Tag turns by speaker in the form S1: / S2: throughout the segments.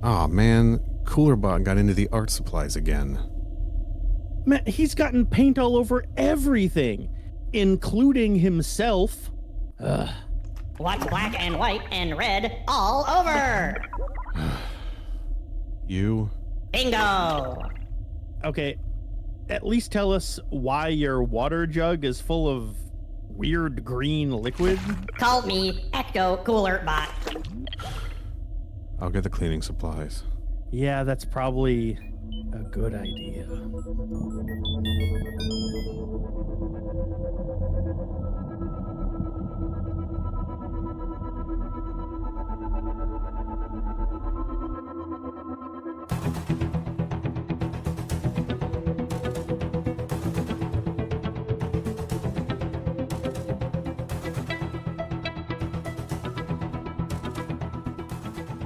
S1: Aw, man. Coolerbot got into the art supplies again.
S2: Man, he's gotten paint all over everything, including himself. Ugh.
S3: What's black and white and red all over?
S1: You?
S3: Bingo!
S2: Okay, at least tell us why your water jug is full of weird green liquid.
S3: Call me Ecto Cooler Bot.
S1: I'll get the cleaning supplies.
S2: Yeah, that's probably a good idea.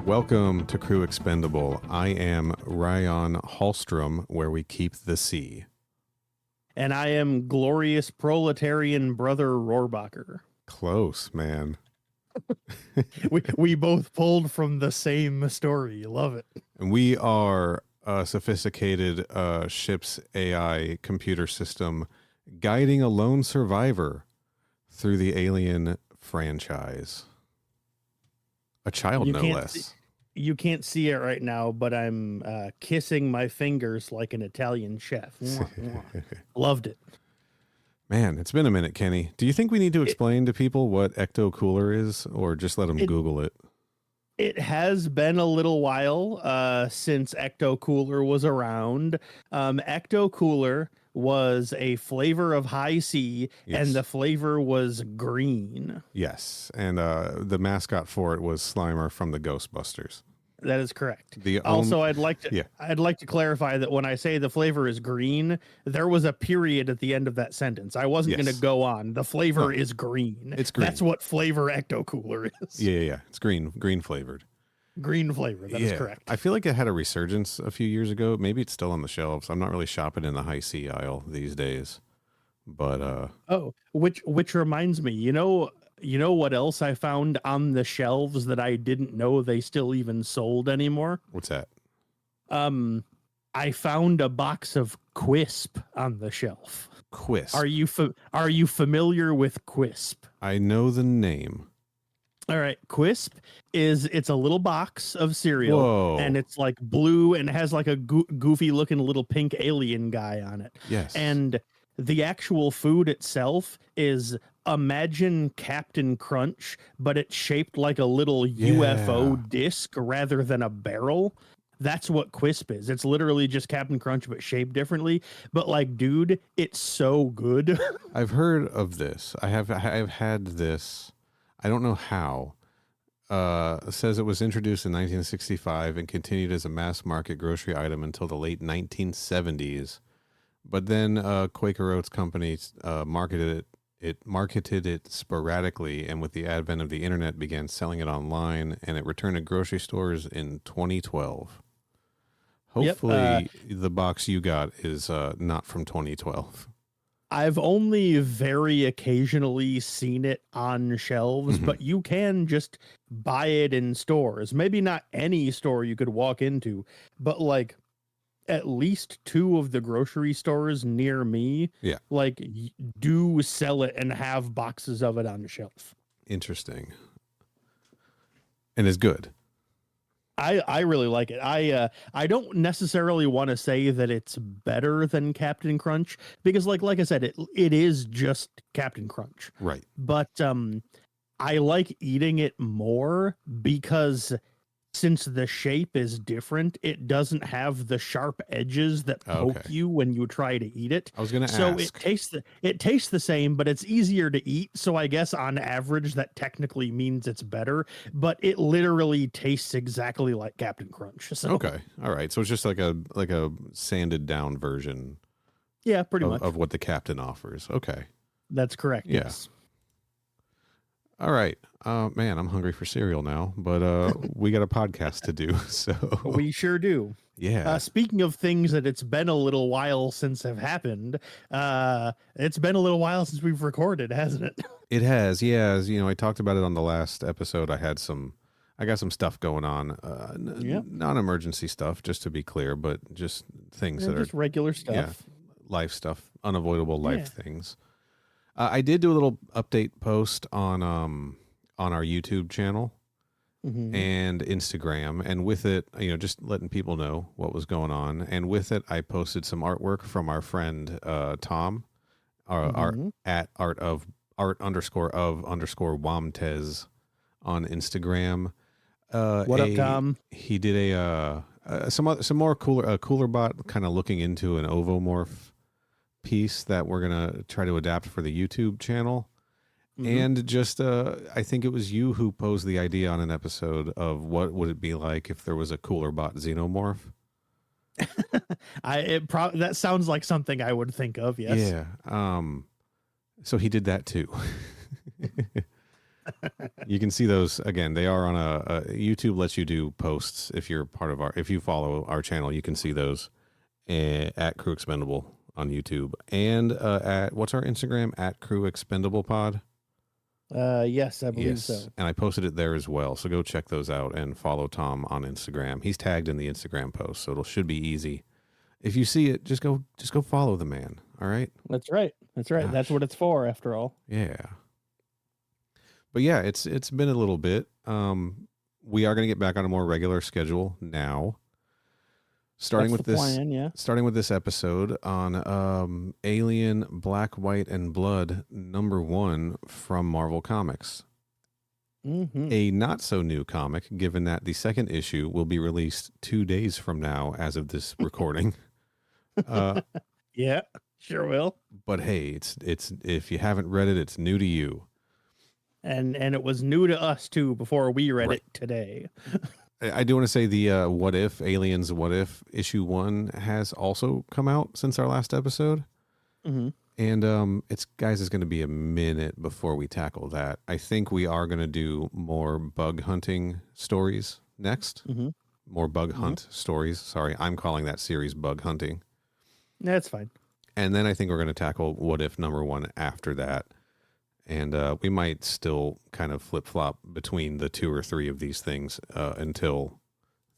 S1: Welcome to Crew Expendable. I am Ryan Hallstrom, where we keep the sea.
S2: And I am glorious proletarian brother Rohrbacher.
S1: Close, man.
S2: We both pulled from the same story. Love it.
S1: And we are a sophisticated ship's AI computer system guiding a lone survivor through the Alien franchise. A child, no less.
S2: You can't see it right now, but I'm kissing my fingers like an Italian chef. Mwah, mwah. Loved it.
S1: Man, it's been a minute, Kenny. Do you think we need to explain to people what Ecto Cooler is, or just let them Google it?
S2: It has been a little while since Ecto Cooler was around. Ecto Cooler was a flavor of high C,
S1: yes.
S2: and the flavor was green.
S1: Yes, and the mascot for it was Slimer from the Ghostbusters.
S2: That is correct. I'd like to clarify that when I say the flavor is green, there was a period at the end of that sentence. I wasn't going to go on. The flavor is green.
S1: It's green.
S2: That's what flavor Ecto Cooler is.
S1: Yeah. It's green flavored.
S2: Green flavor. That is correct.
S1: I feel like it had a resurgence a few years ago. Maybe it's still on the shelves. I'm not really shopping in the high C aisle these days. But
S2: which reminds me, you know what else I found on the shelves that I didn't know they still even sold anymore?
S1: What's that?
S2: I found a box of Quisp on the shelf.
S1: Quisp.
S2: Are you familiar with Quisp?
S1: I know the name.
S2: All right, Quisp it's a little box of cereal.
S1: Whoa.
S2: And it's like blue and has like a goofy looking little pink alien guy on it.
S1: Yes.
S2: And the actual food itself is, imagine Captain Crunch, but it's shaped like a little UFO disc rather than a barrel. That's what Quisp is. It's literally just Captain Crunch, but shaped differently. But like, dude, it's so good.
S1: I've heard of this. I've had this. I don't know how. It says it was introduced in 1965 and continued as a mass market grocery item until the late 1970s. But then Quaker Oats Company marketed it sporadically, and with the advent of the internet began selling it online, and it returned to grocery stores in 2012. Hopefully the box you got is not from 2012.
S2: I've only very occasionally seen it on shelves, but you can just buy it in stores. Maybe not any store you could walk into, but like at least two of the grocery stores near me, do sell it and have boxes of it on the shelf.
S1: Interesting. And it's good.
S2: I really like it. I don't necessarily want to say that it's better than Captain Crunch because like I said, it is just Captain Crunch.
S1: Right.
S2: But I like eating it more because since the shape is different, it doesn't have the sharp edges that poke you when you try to eat it.
S1: I was going to ask.
S2: So it tastes the same, but it's easier to eat. So I guess on average that technically means it's better, but it literally tastes exactly like Captain Crunch. So.
S1: Okay. All right. So it's just like a sanded down version.
S2: Yeah, pretty much
S1: of what the Captain offers. Okay.
S2: That's correct.
S1: Yeah.
S2: Yes.
S1: All right. Man, I'm hungry for cereal now, but we got a podcast to do, so.
S2: We sure do.
S1: Yeah.
S2: Speaking of things that it's been a little while since have happened, it's been a little while since we've recorded, hasn't it?
S1: It has, yeah. As you know, I talked about it on the last episode. I had some I got some stuff going on.
S2: Yep.
S1: Non-emergency stuff, just to be clear, but just things that
S2: Just
S1: are
S2: regular stuff.
S1: life stuff, unavoidable life
S2: Yeah.
S1: things. I did do a little update post on our YouTube channel
S2: Mm-hmm.
S1: and Instagram, and with it, just letting people know what was going on. And with it, I posted some artwork from our friend Tom, art
S2: Mm-hmm.
S1: at art_of_Wamtez on Instagram.
S2: What up, Tom?
S1: He did some more cooler bot kind of looking into an ovomorph piece that we're gonna try to adapt for the YouTube channel.
S2: Mhm.
S1: And just I think it was you who posed the idea on an episode of what would it be like if there was a cooler bot Xenomorph.
S2: That sounds like something I would think of. Yes.
S1: Yeah. So he did that too. You can see those again. They are on a YouTube lets you do posts if you're if you follow our channel. You can see those at Crew Expendable on YouTube and at what's our Instagram at Crew Expendable Pod.
S2: Yes, I believe so.
S1: And I posted it there as well. So go check those out and follow Tom on Instagram. He's tagged in the Instagram post, so it should be easy. If you see it, just go follow the man. All right.
S2: That's right. That's right.
S1: Gosh.
S2: That's what it's for, after all.
S1: Yeah. But yeah, it's been a little bit. We are going to get back on a more regular schedule now. Starting
S2: That's
S1: with
S2: the
S1: this
S2: plan, yeah.
S1: Starting with this episode on Alien Black, White, and Blood #1 from Marvel Comics.
S2: Mm-hmm.
S1: A not so new comic, given that the second issue will be released 2 days from now as of this recording.
S2: Yeah, sure will.
S1: But hey, it's if you haven't read it, it's new to you.
S2: And it was new to us too before we read it today.
S1: I do want to say the What If Aliens What If issue 1 has also come out since our last episode.
S2: Mm-hmm.
S1: And it's going to be a minute before we tackle that. I think we are going to do more bug hunting stories next.
S2: Mm-hmm.
S1: More bug hunt stories. Sorry, I'm calling that series Bug Hunting.
S2: That's fine.
S1: And then I think we're going to tackle What If #1 after that. And we might still kind of flip-flop between the 2 or 3 of these things until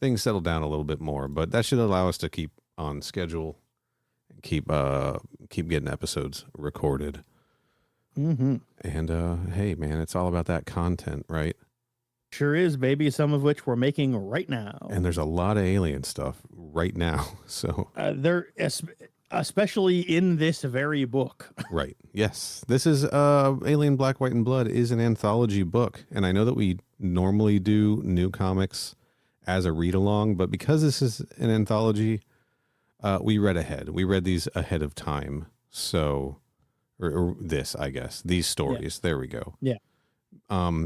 S1: things settle down a little bit more. But that should allow us to keep on schedule and keep getting episodes recorded.
S2: Mm-hmm.
S1: And hey, man, it's all about that content, right?
S2: Sure is, baby. Some of which we're making right now.
S1: And there's a lot of alien stuff right now. So
S2: especially in this very book.
S1: Right. Yes. This is Alien Black, White, and Blood is an anthology book. And I know that we normally do new comics as a read-along, but because this is an anthology, we read ahead. We read these ahead of time. So, or this, I guess, these stories. Yeah. There we go.
S2: Yeah.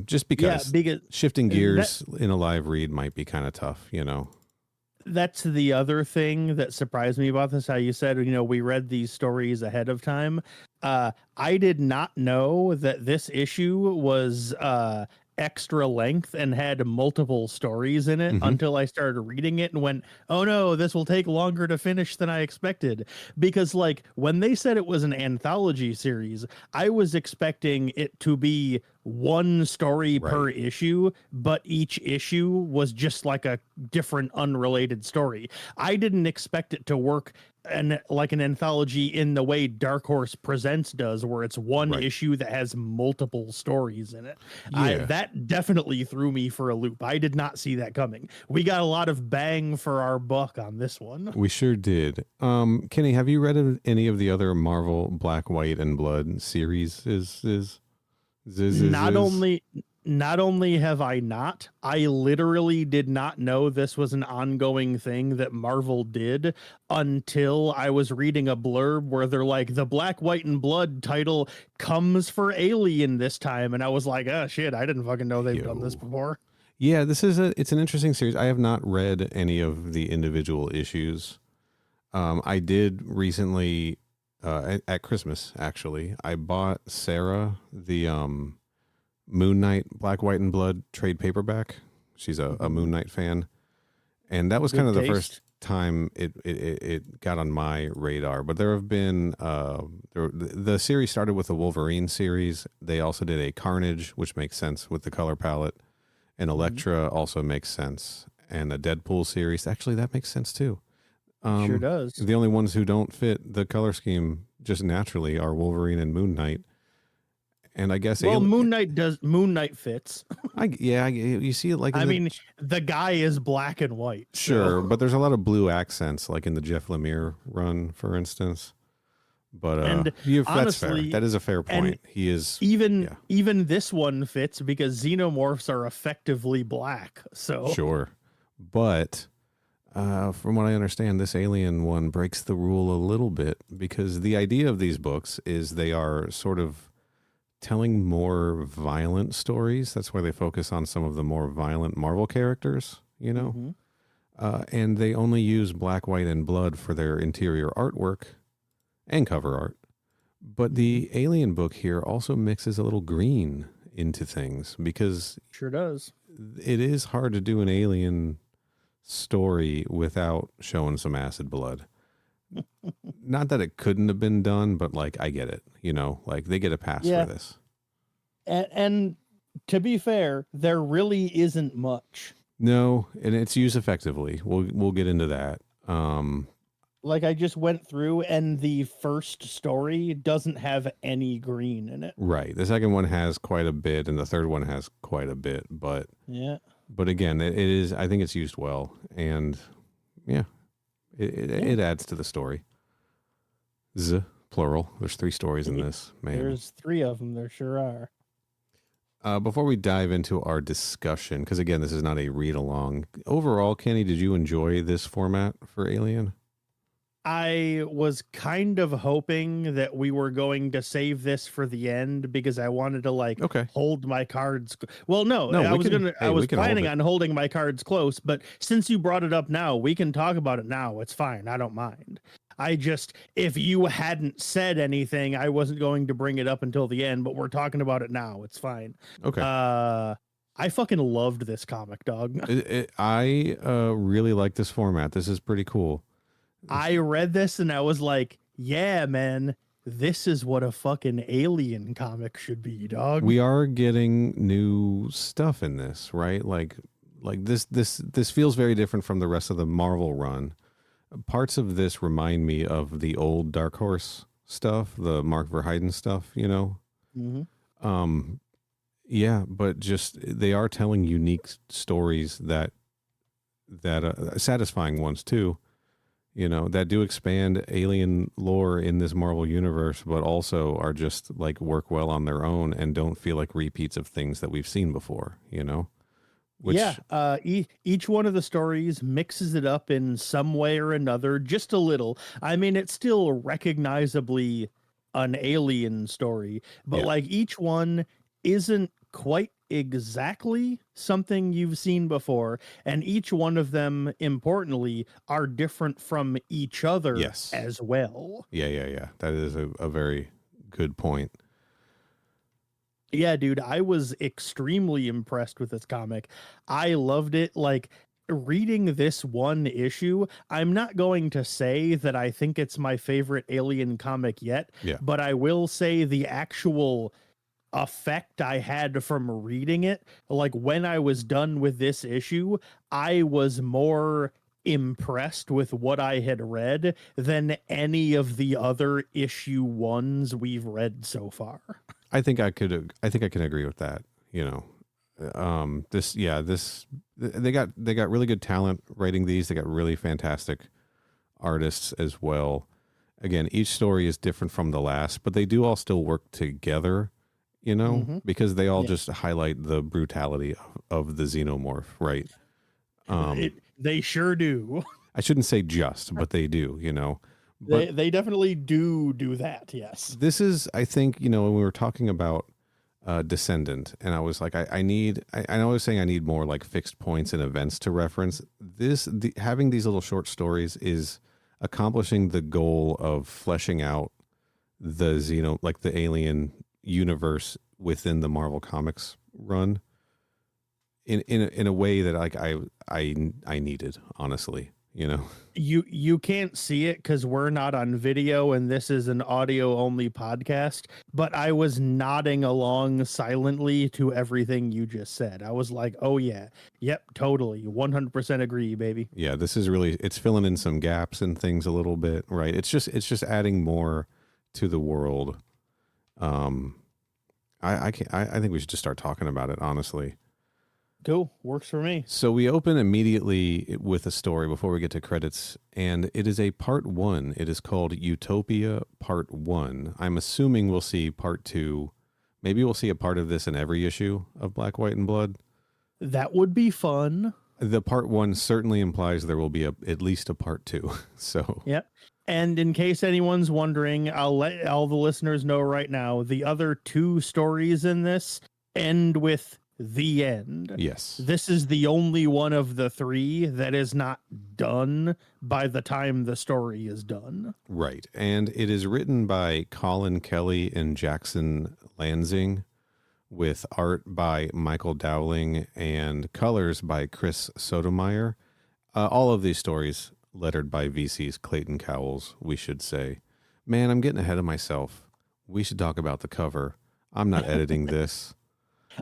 S1: Just because shifting gears in a live read might be kind of tough,
S2: That's the other thing that surprised me about this. How you said, we read these stories ahead of time. I did not know that this issue was extra length and had multiple stories in it until I started reading it and went, oh no, this will take longer to finish than I expected. Because when they said it was an anthology series, I was expecting it to be one story per issue, but each issue was just like a different unrelated story. I didn't expect it to work like an anthology in the way Dark Horse Presents does, where it's one issue that has multiple stories in it.
S1: Yeah.
S2: That definitely threw me for a loop. I did not see that coming. We got a lot of bang for our buck on this one.
S1: We sure did. Kenny, have you read any of the other Marvel Black, White, and Blood series?
S2: Not only have I not, I literally did not know this was an ongoing thing that Marvel did until I was reading a blurb where they're like, the Black, White, and Blood title comes for Alien this time. And I was like, oh shit, I didn't fucking know they've done this before.
S1: Yeah, it's an interesting series. I have not read any of the individual issues. I did recently, at Christmas, actually, I bought Sarah the Moon Knight Black, White, and Blood trade paperback. She's a Moon Knight fan, and that was kind of the first time it got on my radar. But there have been the series started with the Wolverine series. They also did a Carnage, which makes sense with the color palette, And Elektra also makes sense. And a Deadpool series, actually, that makes sense too.
S2: Sure does.
S1: The only ones who don't fit the color scheme just naturally are Wolverine and Moon Knight. And I guess
S2: Moon Knight fits.
S1: You see it like
S2: I mean, the guy is black and white.
S1: Sure,
S2: so.
S1: but there's a lot of blue accents, like in the Jeff Lemire run, for instance. But
S2: honestly,
S1: that's fair. That is a fair point. He is
S2: even this one fits because xenomorphs are effectively black. So
S1: sure, but from what I understand, this alien one breaks the rule a little bit because the idea of these books is they are sort of telling more violent stories. That's why they focus on some of the more violent Marvel characters, you know? And they only use black, white, and blood for their interior artwork and cover art. But the Alien book here also mixes a little green into things because
S2: sure does.
S1: It is hard to do an Alien story without showing some acid blood. Not that it couldn't have been done, but like I get it, you know, like they get a pass for this.
S2: And to be fair, there really isn't much.
S1: No, and it's used effectively. We'll get into that.
S2: Like I just went through, and the first story doesn't have any green in it.
S1: Right. The second one has quite a bit, and the third one has quite a bit. But But again, it is. I think it's used well, and it adds to the story. Plural. There's 3 stories in this. Man,
S2: there's 3 of them. There sure are.
S1: Before we dive into our discussion, because again, this is not a read along. Overall, Kenny, did you enjoy this format for Alien?
S2: I was kind of hoping that we were going to save this for the end because I wanted to hold my cards. Well, no, I was planning on holding my cards close, but since you brought it up now, we can talk about it now. It's fine. I don't mind. If you hadn't said anything, I wasn't going to bring it up until the end, but we're talking about it now. It's fine.
S1: Okay.
S2: I fucking loved this comic, dog.
S1: I really like this format. This is pretty cool.
S2: I read this and I was like, yeah, man, this is what a fucking Alien comic should be, dog.
S1: We are getting new stuff in this, right? Like this feels very different from the rest of the Marvel run. Parts of this remind me of the old Dark Horse stuff, the Mark Verheiden stuff, you know?
S2: Mm-hmm.
S1: Yeah, but just they are telling unique stories that satisfying ones too. You know, that do expand Alien lore in this Marvel universe, but also are just like work well on their own and don't feel like repeats of things that we've seen before, you know?
S2: Each one of the stories mixes it up in some way or another, just a little. I mean, it's still recognizably an Alien story, but like each one isn't quite exactly something you've seen before, and each one of them, importantly, are different from each other as well.
S1: Yeah. That is a very good point.
S2: Yeah, dude, I was extremely impressed with this comic. I loved it. Like, reading this one issue, I'm not going to say that I think it's my favorite Alien comic yet, but I will say the actual effect I had from reading it, like when I was done with this issue, I was more impressed with what I had read than any of the other issue ones we've read so far.
S1: I think I can agree with that. You know, they got really good talent writing these. They got really fantastic artists as well. Again, each story is different from the last, but they do all still work together, you know, because they all just highlight the brutality of the xenomorph, right?
S2: They sure do.
S1: I shouldn't say just, but they do, you know.
S2: But they definitely do that, yes.
S1: This is, I think, you know, when we were talking about Descendant, and I was like, I was saying I need more like fixed points and events to reference. Having these little short stories is accomplishing the goal of fleshing out the the Alien universe within the Marvel Comics run in a way that like I needed, honestly. you know.
S2: You can't see it because we're not on video and this is an audio only podcast, but I was nodding along silently to everything you just said. I was like, oh yeah, yep, totally, 100% agree, baby.
S1: Yeah, this is really, it's filling in some gaps and things a little bit, right? It's just adding more to the world. I think we should just start talking about it, honestly.
S2: Cool, works for me.
S1: So we open immediately with a story before we get to credits, and it is a part 1. It is called Utopia Part 1. I'm assuming we'll see part 2. Maybe we'll see a part of this in every issue of Black, White, and Blood.
S2: That would be fun.
S1: The part 1 certainly implies there will be at least a part 2. So
S2: Yep. And in case anyone's wondering, I'll let all the listeners know right now, the other 2 stories in this end with the end.
S1: yes.
S2: This is the only one of the 3 that is not done by the time the story is done.
S1: Right. And it is written by Colin Kelly and Jackson Lansing, with art by Michael Dowling and colors by Chris Sotomayor. All of these stories lettered by VC's Clayton Cowles, we should say. Man, I'm getting ahead of myself. We should talk about the cover. I'm not editing this.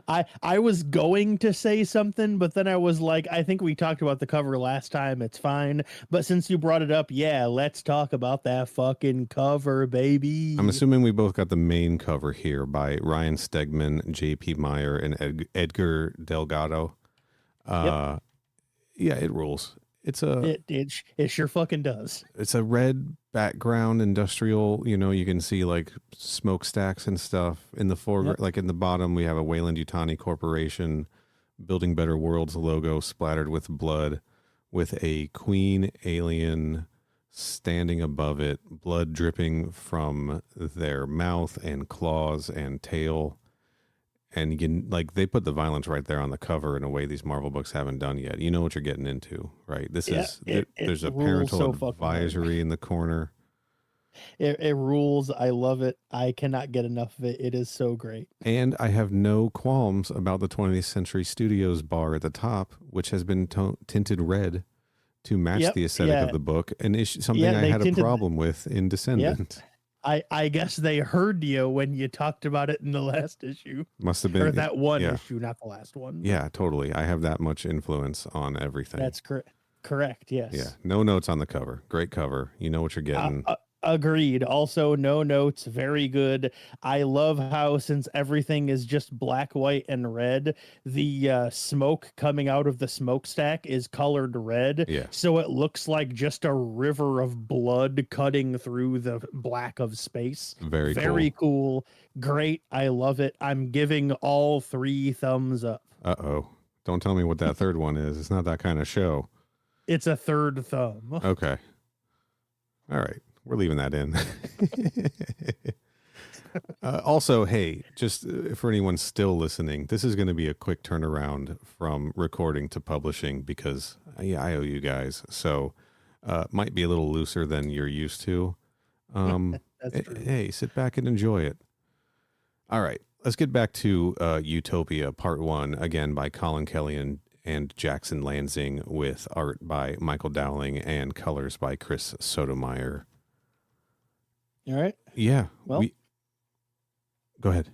S2: I was going to say something, but then I was like, I think we talked about the cover last time. It's fine. But since you brought it up, yeah, let's talk about that fucking cover, baby.
S1: I'm assuming we both got the main cover here by Ryan Stegman, J.P. Meyer, and Edgar Delgado.
S2: Yep.
S1: Yeah, it rules.
S2: It sure fucking does.
S1: It's a red background, industrial, you can see like smokestacks and stuff in the foreground.
S2: Yep.
S1: Like in the bottom, we have a Weyland-Yutani Corporation Building Better Worlds logo splattered with blood, with a queen alien standing above it, blood dripping from their mouth and claws and tail. And you can, like, they put the violence right there on the cover in a way these Marvel books haven't done yet. You know what you're getting into, right? This is there's a parental advisory in the corner.
S2: It rules. I love it. I cannot get enough of it. It is so great.
S1: And I have no qualms about the 20th Century Studios bar at the top, which has been tinted red to match the aesthetic of the book, and something I had a problem with in Descendant.
S2: Yep. I guess they heard you when you talked about it in the last issue.
S1: Must have been.
S2: Or that one issue, not the last one.
S1: Yeah, totally. I have that much influence on everything.
S2: That's correct, yes.
S1: Yeah, no notes on the cover. Great cover. You know what you're getting.
S2: Agreed. Also, no notes. Very good. I love how, since everything is just black, white, and red, the smoke coming out of the smokestack is colored red.
S1: Yeah.
S2: So it looks like just a river of blood cutting through the black of space. Very cool. Great. I love it. I'm giving all 3 thumbs up.
S1: Uh-oh. Don't tell me what that third one is. It's not that kind of show.
S2: It's a third thumb.
S1: Okay. All right. We're leaving that in. Also, hey, just for anyone still listening, this is going to be a quick turnaround from recording to publishing because I owe you guys. So might be a little looser than you're used to.
S2: That's true.
S1: Hey, sit back and enjoy it. All right. Let's get back to Utopia Part 1, again by Colin Kelly and Jackson Lansing, with art by Michael Dowling and colors by Chris Sotomayor.
S2: All right.
S1: Yeah.
S2: Well,
S1: go ahead.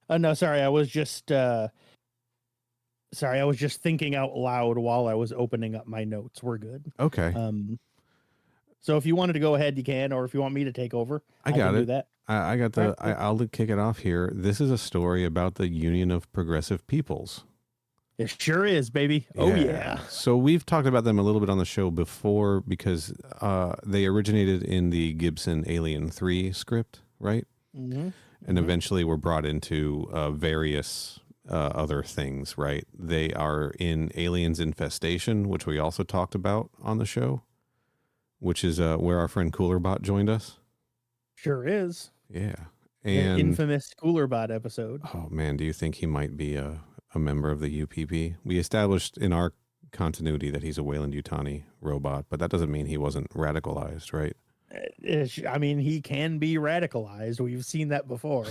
S2: No, sorry. I was just thinking out loud while I was opening up my notes. We're good.
S1: Okay.
S2: So if you wanted to go ahead, you can, or if you want me to take over, I
S1: got
S2: can
S1: it.
S2: do that.
S1: I got the. Right. I'll kick it off here. This is a story about the Union of Progressive Peoples.
S2: It sure is, baby. Yeah. Oh, yeah.
S1: So we've talked about them a little bit on the show before because they originated in the Gibson Alien 3 script, right?
S2: Mm-hmm.
S1: And eventually were brought into various other things, right? They are in Aliens Infestation, which we also talked about on the show, which is where our friend Coolerbot joined us.
S2: Sure is.
S1: Yeah.
S2: And infamous Coolerbot episode.
S1: Oh, man. Do you think he might be a member of the UPP? We established in our continuity that he's a Weyland-Yutani robot, but that doesn't mean he wasn't radicalized, right?
S2: I mean, he can be radicalized. We've seen that before.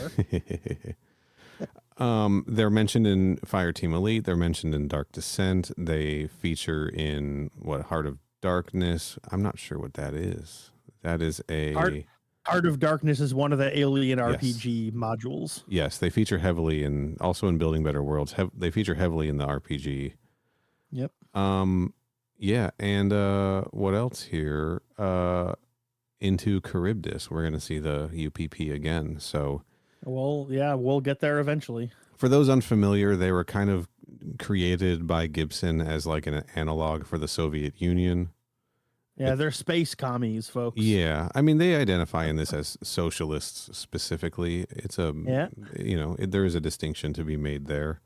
S1: They're mentioned in Fireteam Elite. They're mentioned in Dark Descent. They feature in Heart of Darkness. I'm not sure what that is. That is a
S2: Heart of Darkness is one of the Alien
S1: Yes.
S2: RPG modules.
S1: Yes, they feature heavily also in Building Better Worlds. They feature heavily in the RPG.
S2: Yep.
S1: Yeah, and what else here? Into Charybdis, we're going to see the UPP again. So,
S2: well, yeah, we'll get there eventually.
S1: For those unfamiliar, they were kind of created by Gibson as like an analog for the Soviet Union.
S2: Yeah, they're space commies, folks.
S1: Yeah, I mean, they identify in this as socialists specifically. It's there is a distinction to be made there.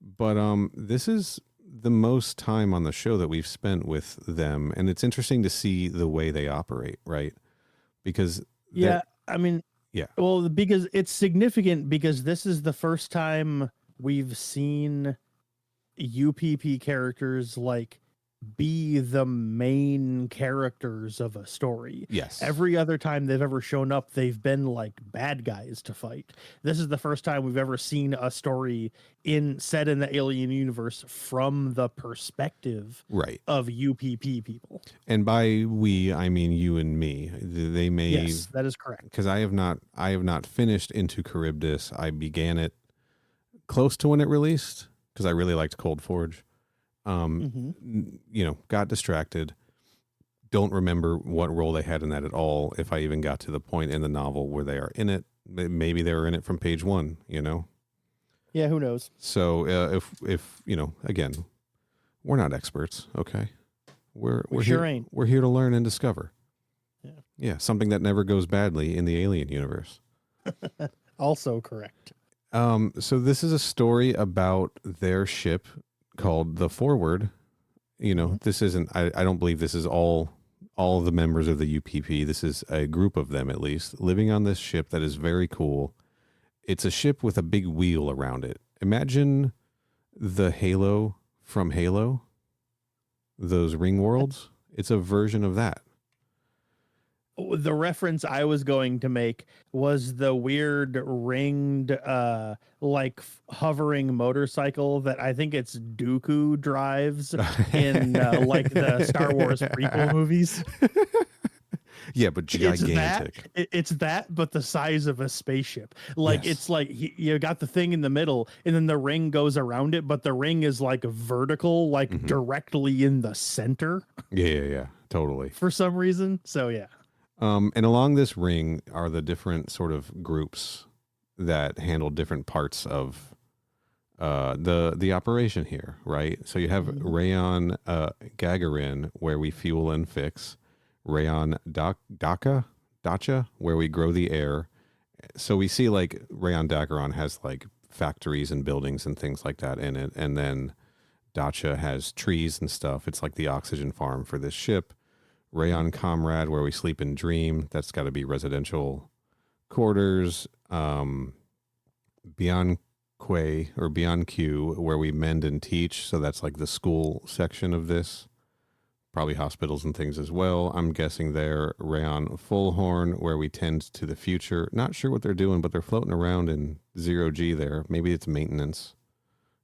S1: But this is the most time on the show that we've spent with them, and it's interesting to see the way they operate, right? Because well, because it's significant because this is the first time we've seen UPP characters like be the main characters of a story. Yes.
S2: Every other time they've ever shown up, they've been like bad guys to fight. This is the first time we've ever seen a story set in the Alien universe from the perspective of UPP people.
S1: And by we, I mean you and me. They may.
S2: Yes, that is correct.
S1: Because I have not finished Into Charybdis. I began it close to when it released because I really liked Cold Forge. Got distracted. Don't remember what role they had in that at all. If I even got to the point in the novel where they are in it, maybe they were in it from page 1,
S2: Yeah, who knows?
S1: So if again, we're not experts. Okay. We're
S2: sure
S1: here,
S2: ain't.
S1: We're here to learn and discover.
S2: Yeah.
S1: Something that never goes badly in the Alien universe.
S2: Also correct.
S1: So this is a story about their ship called the Forward. This isn't, I don't believe this is all the members of the UPP. This is a group of them, at least, living on this ship that is very cool. It's a ship with a big wheel around it. Imagine the Halo from Halo, those ring worlds. It's a version of that.
S2: The reference I was going to make was the weird ringed, hovering motorcycle that I think it's Dooku drives in like the Star Wars prequel movies.
S1: Yeah, but gigantic.
S2: It's that, but the size of a spaceship. Like It's like you got the thing in the middle, and then the ring goes around it, but the ring is like vertical, like directly in the center.
S1: Yeah, totally.
S2: For some reason, so yeah.
S1: And along this ring are the different sort of groups that handle different parts of the operation here, right? So you have Rayon Gagarin, where we fuel and fix. Rayon Dacha, where we grow the air. So we see like Rayon Dakaron has like factories and buildings and things like that in it. And then Dacha has trees and stuff. It's like the oxygen farm for this ship. Rayon Comrade, where we sleep and dream. That's got to be residential quarters. Beyond Quay or Beyond Q, where we mend and teach. So that's like the school section of this. Probably hospitals and things as well. I'm guessing there. Rayon Fullhorn, where we tend to the future. Not sure what they're doing, but they're floating around in 0G there. Maybe it's maintenance.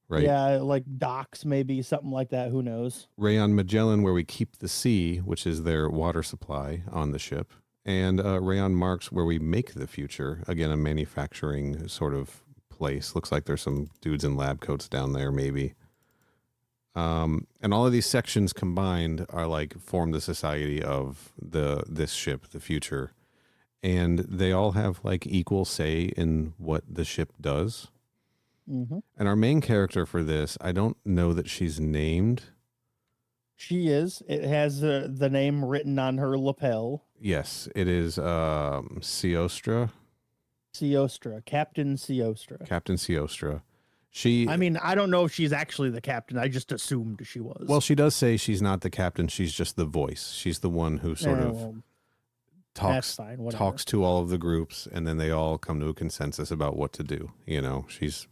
S1: Right.
S2: Yeah, like docks, maybe something like that. Who knows?
S1: Rayon Magellan, where we keep the sea, which is their water supply on the ship. And Rayon Marks, where we make the future. Again, a manufacturing sort of place. Looks like there's some dudes in lab coats down there, maybe. And all of these sections combined are like form the society of this ship, the future. And they all have like equal say in what the ship does.
S2: Mm-hmm.
S1: And our main character for this, I don't know that she's named.
S2: She is. It has the name written on her lapel.
S1: Yes, it is Siostra.
S2: Captain Siostra.
S1: Captain Siostra.
S2: I mean, I don't know if she's actually the captain. I just assumed she was.
S1: Well, she does say she's not the captain. She's just the voice. She's the one who sort of talks to all of the groups, and then they all come to a consensus about what to do. She's.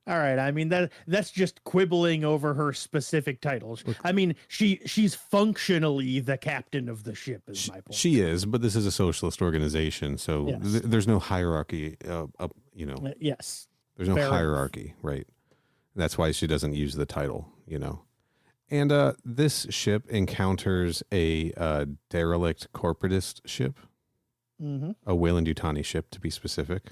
S2: All right. I mean, that's just quibbling over her specific titles. I mean, she's functionally the captain of the ship is my point.
S1: She is, but this is a socialist organization, so
S2: yes.
S1: There's no hierarchy.
S2: Yes.
S1: There's no
S2: Fair
S1: hierarchy, enough. Right? That's why she doesn't use the title. And this ship encounters a derelict corporatist ship, a Weyland-Yutani ship to be specific.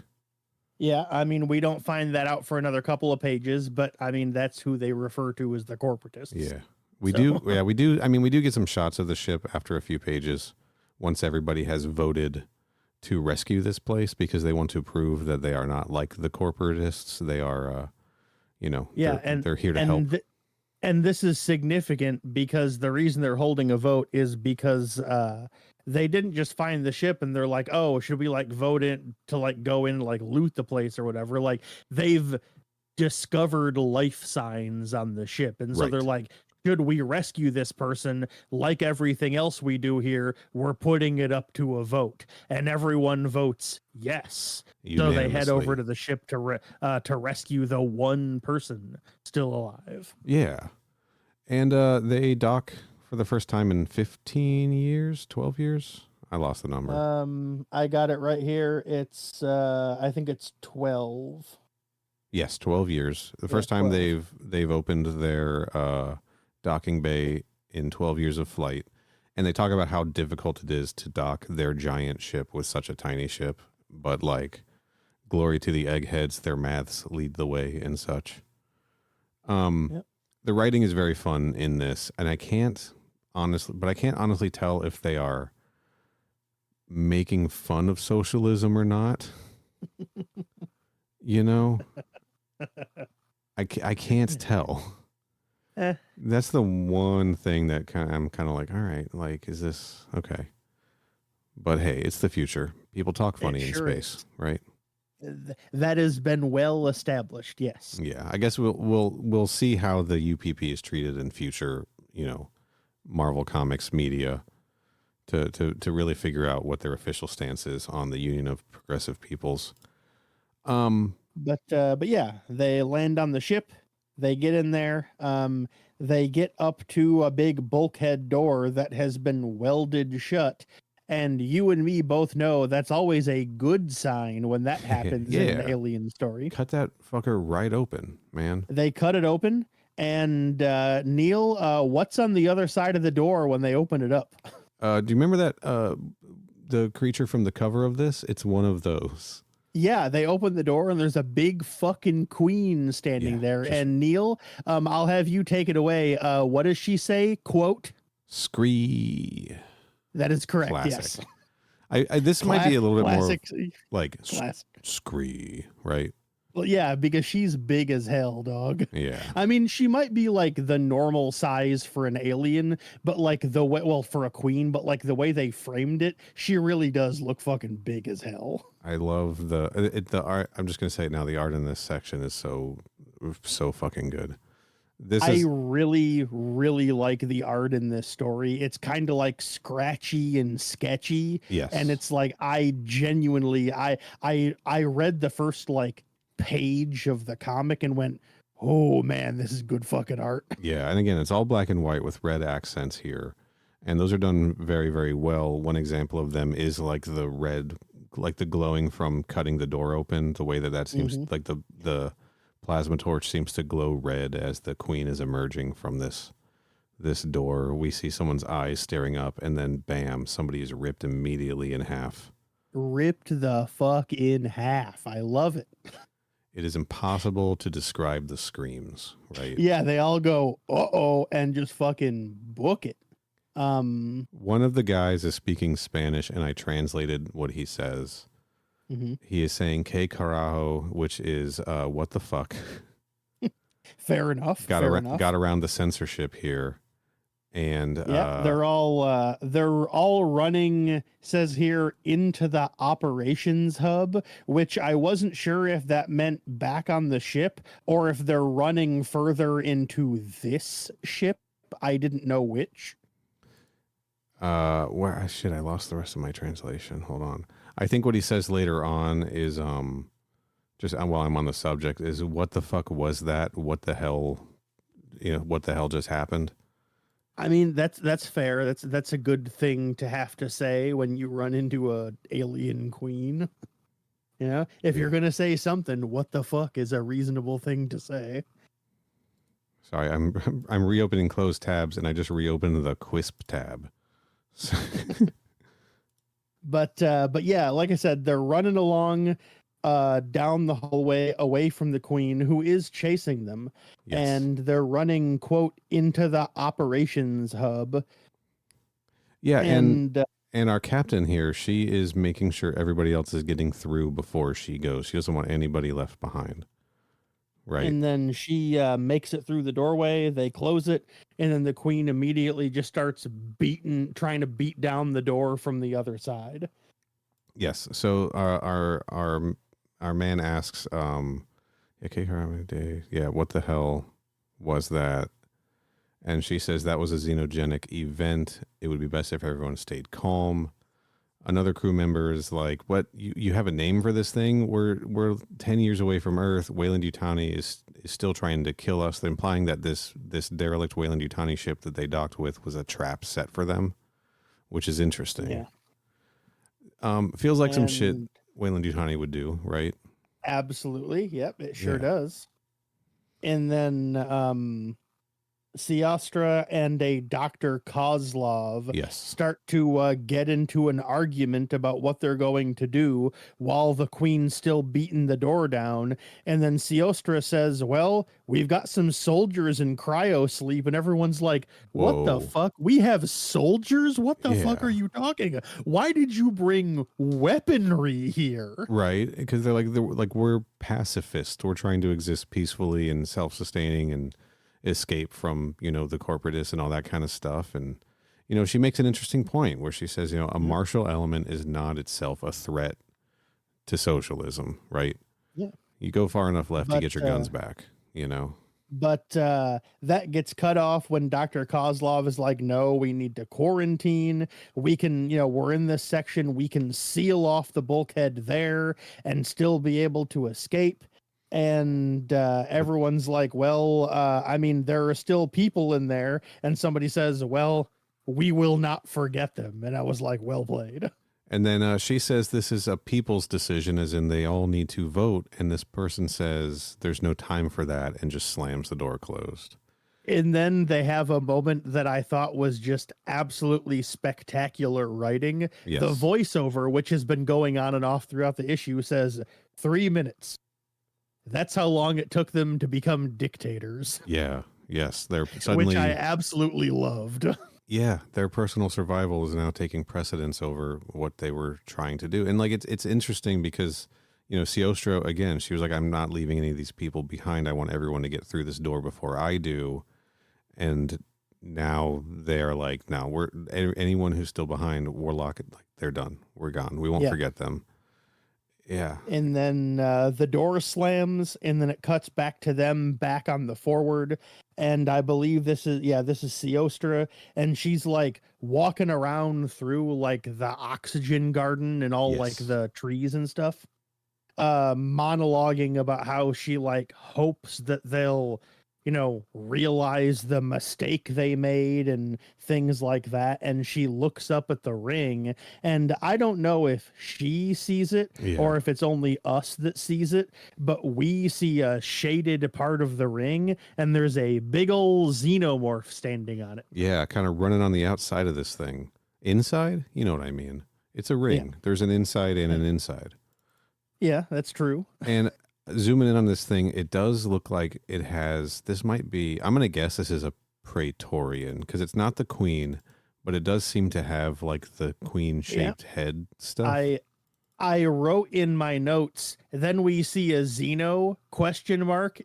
S2: Yeah, I mean, we don't find that out for another couple of pages, but I mean, that's who they refer to as the corporatists.
S1: Yeah, we do. Yeah, we do. I mean, we do get some shots of the ship after a few pages once everybody has voted to rescue this place because they want to prove that they are not like the corporatists. They are, they're here to help.
S2: And this is significant because the reason they're holding a vote is because they didn't just find the ship and they're like, oh, should we like vote in to like go in and like loot the place or whatever? Like they've discovered life signs on the ship. And so they're like, should we rescue this person? Like everything else we do here, we're putting it up to a vote. And everyone votes yes. So they head over to the ship to rescue the one person still alive.
S1: Yeah. And they dock for the first time in 15 years, 12 years. I lost the number.
S2: I got it right here. It's I think it's 12.
S1: Yes, 12 years. The first time they've opened their docking bay in 12 years of flight. And they talk about how difficult it is to dock their giant ship with such a tiny ship. But like, glory to the eggheads, their maths lead the way and such. The writing is very fun in this, and I can't honestly tell if they are making fun of socialism or not. You know, I can't tell. That's the one thing that I'm kind of like, all right, like, is this okay? But hey, it's the future. People talk funny in space, right?
S2: That has been well established. Yes.
S1: Yeah, I guess we'll see how the UPP is treated in future, Marvel Comics media to really figure out what their official stance is on the Union of Progressive Peoples.
S2: But yeah, they land on the ship. They get in there. They get up to a big bulkhead door that has been welded shut. And you and me both know that's always a good sign when that happens in an alien story.
S1: Cut that fucker right open, man.
S2: They cut it open. And Neil, what's on the other side of the door when they open it up?
S1: Do you remember that the creature from the cover of this? It's one of those.
S2: Yeah, they open the door and there's a big fucking queen standing there. And Neil, I'll have you take it away. What does she say? Quote,
S1: "Scree."
S2: That is correct.
S1: Classic.
S2: Yes.
S1: This might be a little bit more like
S2: classic.
S1: Scree, right?
S2: Well, yeah, because she's big as hell, dog.
S1: Yeah.
S2: I mean, she might be like the normal size for an alien, but like for a queen, but like the way they framed it, she really does look fucking big as hell.
S1: I love the art. I'm just going to say it now. The art in this section is so fucking good. I
S2: really, really like the art in this story. It's kind of like scratchy and sketchy.
S1: Yes.
S2: And it's like, I genuinely, I read the first like page of the comic and went, oh man, this is good fucking art.
S1: Yeah. And again, it's all black and white with red accents here. And those are done very, very well. One example of them is like the red, like the glowing from cutting the door open, the way that seems like the plasma torch seems to glow red as the queen is emerging from this door. We see someone's eyes staring up, and then bam, somebody is ripped immediately in half.
S2: Ripped the fuck in half. I love it.
S1: It is impossible to describe the screams, right?
S2: Yeah, they all go, uh-oh, and just fucking book it.
S1: One of the guys is speaking Spanish, and I translated what he says. He is saying "Que carajo," which is what the fuck.
S2: Fair enough.
S1: Got around the censorship here, and
S2: they're all running. Says here into the operations hub, which I wasn't sure if that meant back on the ship or if they're running further into this ship. I didn't know which.
S1: I lost the rest of my translation. Hold on. I think what he says later on is just while I'm on the subject is what the fuck was that? What the hell just happened?
S2: I mean, that's fair. That's a good thing to have to say when you run into a alien queen. You know, if you're going to say something, what the fuck is a reasonable thing to say?
S1: Sorry, I'm reopening closed tabs, and I just reopened the Quisp tab.
S2: But yeah, like I said, they're running along down the hallway away from the queen, who is chasing them.
S1: Yes.
S2: And they're running, quote, into the operations hub.
S1: Yeah, and our captain here, she is making sure everybody else is getting through before she goes. She doesn't want anybody left behind. Right.
S2: And then she makes it through the doorway. They close it, and then the queen immediately just starts trying to beat down the door from the other side.
S1: Yes. So our man asks, yeah, what the hell was that? And she says that was a xenogenic event. It would be best if everyone stayed calm. Another crew member is like, "What? You have a name for this thing? We're 10 years away from Earth. Weyland-Yutani is still trying to kill us." They're implying that this derelict Weyland-Yutani ship that they docked with was a trap set for them, which is interesting.
S2: Yeah.
S1: Feels like some shit Weyland-Yutani would do, right?
S2: Absolutely. Yep, it sure does. And then Siostra and a Dr. Kozlov start to get into an argument about what they're going to do while the queen's still beating the door down. And then Siostra says, well, we've got some soldiers in cryo sleep. And everyone's like, what the fuck? We have soldiers? What the fuck are you talking? Why did you bring weaponry here?
S1: Right. Because they're like, we're pacifists. We're trying to exist peacefully and self-sustaining and escape from, the corporatists and all that kind of stuff. And, she makes an interesting point where she says, a martial element is not itself a threat to socialism, right?
S2: Yeah.
S1: You go far enough left to get your guns back,
S2: But that gets cut off when Dr. Kozlov is like, no, we need to quarantine. We can, we're in this section. We can seal off the bulkhead there and still be able to escape. And everyone's like, well, I mean, there are still people in there. And somebody says, well, we will not forget them. And I was like, well played.
S1: And then she says this is a people's decision, as in they all need to vote. And this person says there's no time for that and just slams the door closed.
S2: And then they have a moment that I thought was just absolutely spectacular writing.
S1: Yes.
S2: The voiceover, which has been going on and off throughout the issue, says 3 minutes. That's how long it took them to become dictators.
S1: Yeah. Yes. They're suddenly,
S2: which I absolutely loved.
S1: Yeah. Their personal survival is now taking precedence over what they were trying to do. And like, it's interesting because, Siostra, again, she was like, I'm not leaving any of these people behind. I want everyone to get through this door before I do. And now they're like, no, anyone who's still behind, Warlock, like they're done. We're gone. We won't forget them. Yeah.
S2: And then the door slams, and then it cuts back to them back on the forward. And I believe this is Siostra, and she's like walking around through like the oxygen garden and all like the trees and stuff, monologuing about how she like hopes that they'll, realize the mistake they made and things like that. And she looks up at the ring, and I don't know if she sees it or if it's only us that sees it, but we see a shaded part of the ring, and there's a big old xenomorph standing on it.
S1: Yeah, kind of running on the outside of this thing. Inside? You know what I mean? It's a ring. Yeah. There's an inside and an inside.
S2: Yeah, that's true.
S1: And zooming in on this thing, it does look like it has, I'm going to guess this is a Praetorian, because it's not the queen, but it does seem to have like the queen-shaped head stuff.
S2: I wrote in my notes, then we see a Xeno ?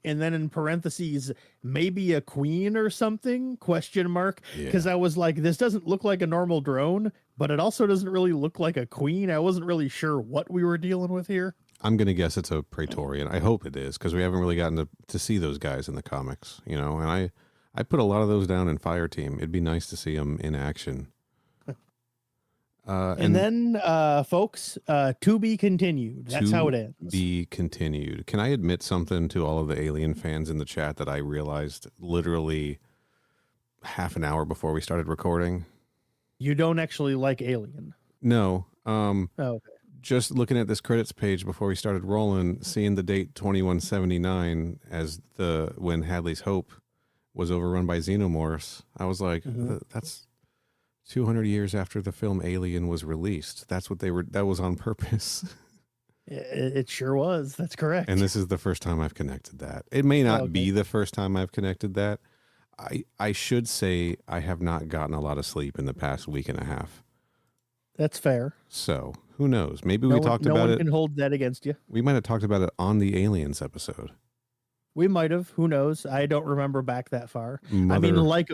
S2: And then in parentheses, maybe a queen or something ? Because I was like, this doesn't look like a normal drone, but it also doesn't really look like a queen. I wasn't really sure what we were dealing with here.
S1: I'm going to guess it's a Praetorian. I hope it is, because we haven't really gotten to see those guys in the comics, and I put a lot of those down in Fireteam. It'd be nice to see them in action.
S2: And then, folks, to be continued. That's how it ends.
S1: Be continued. Can I admit something to all of the Alien fans in the chat that I realized literally half an hour before we started recording?
S2: You don't actually like Alien?
S1: No.
S2: Okay.
S1: Just looking at this credits page before we started rolling, seeing the date 2179 as when Hadley's Hope was overrun by xenomorphs. I was like, that's 200 years after the film Alien was released. That's what they were. That was on purpose.
S2: It sure was. That's correct.
S1: And this is the first time I've connected that. It may not be the first time I've connected that. I should say I have not gotten a lot of sleep in the past week and a half.
S2: That's fair.
S1: So who knows? Maybe we talked about it.
S2: No one can hold that against you.
S1: We might have talked about it on the Aliens episode.
S2: We might have. Who knows? I don't remember back that far.
S1: Mother
S2: I mean, like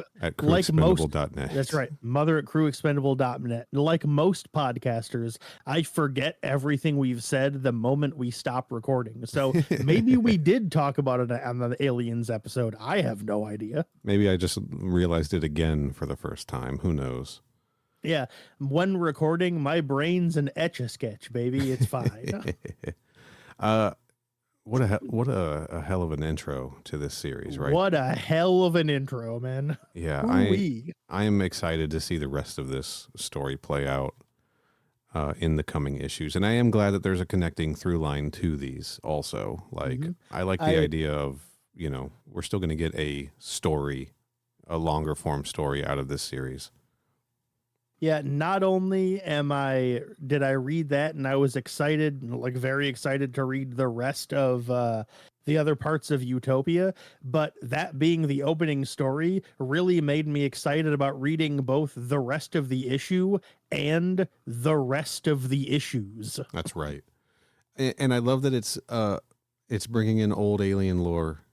S2: most.
S1: Net.
S2: That's right. Mother at crewexpendable.net. Like most podcasters, I forget everything we've said the moment we stop recording. So maybe we did talk about it on the Aliens episode. I have no idea.
S1: Maybe I just realized it again for the first time. Who knows?
S2: Yeah. When recording, my brain's an etch-a-sketch, baby. It's fine.
S1: What a hell of an intro to this series, right?
S2: What a hell of an intro, man.
S1: Yeah, I am excited to see the rest of this story play out in the coming issues, and I am glad that there's a connecting through line to these. Also, like I like the idea of we're still going to get a story, a longer form story out of this series.
S2: Yeah, not only did I read that and I was excited, like very excited to read the rest of the other parts of Utopia, but that being the opening story really made me excited about reading both the rest of the issue and the rest of the issues.
S1: That's right. And I love that it's bringing in old alien lore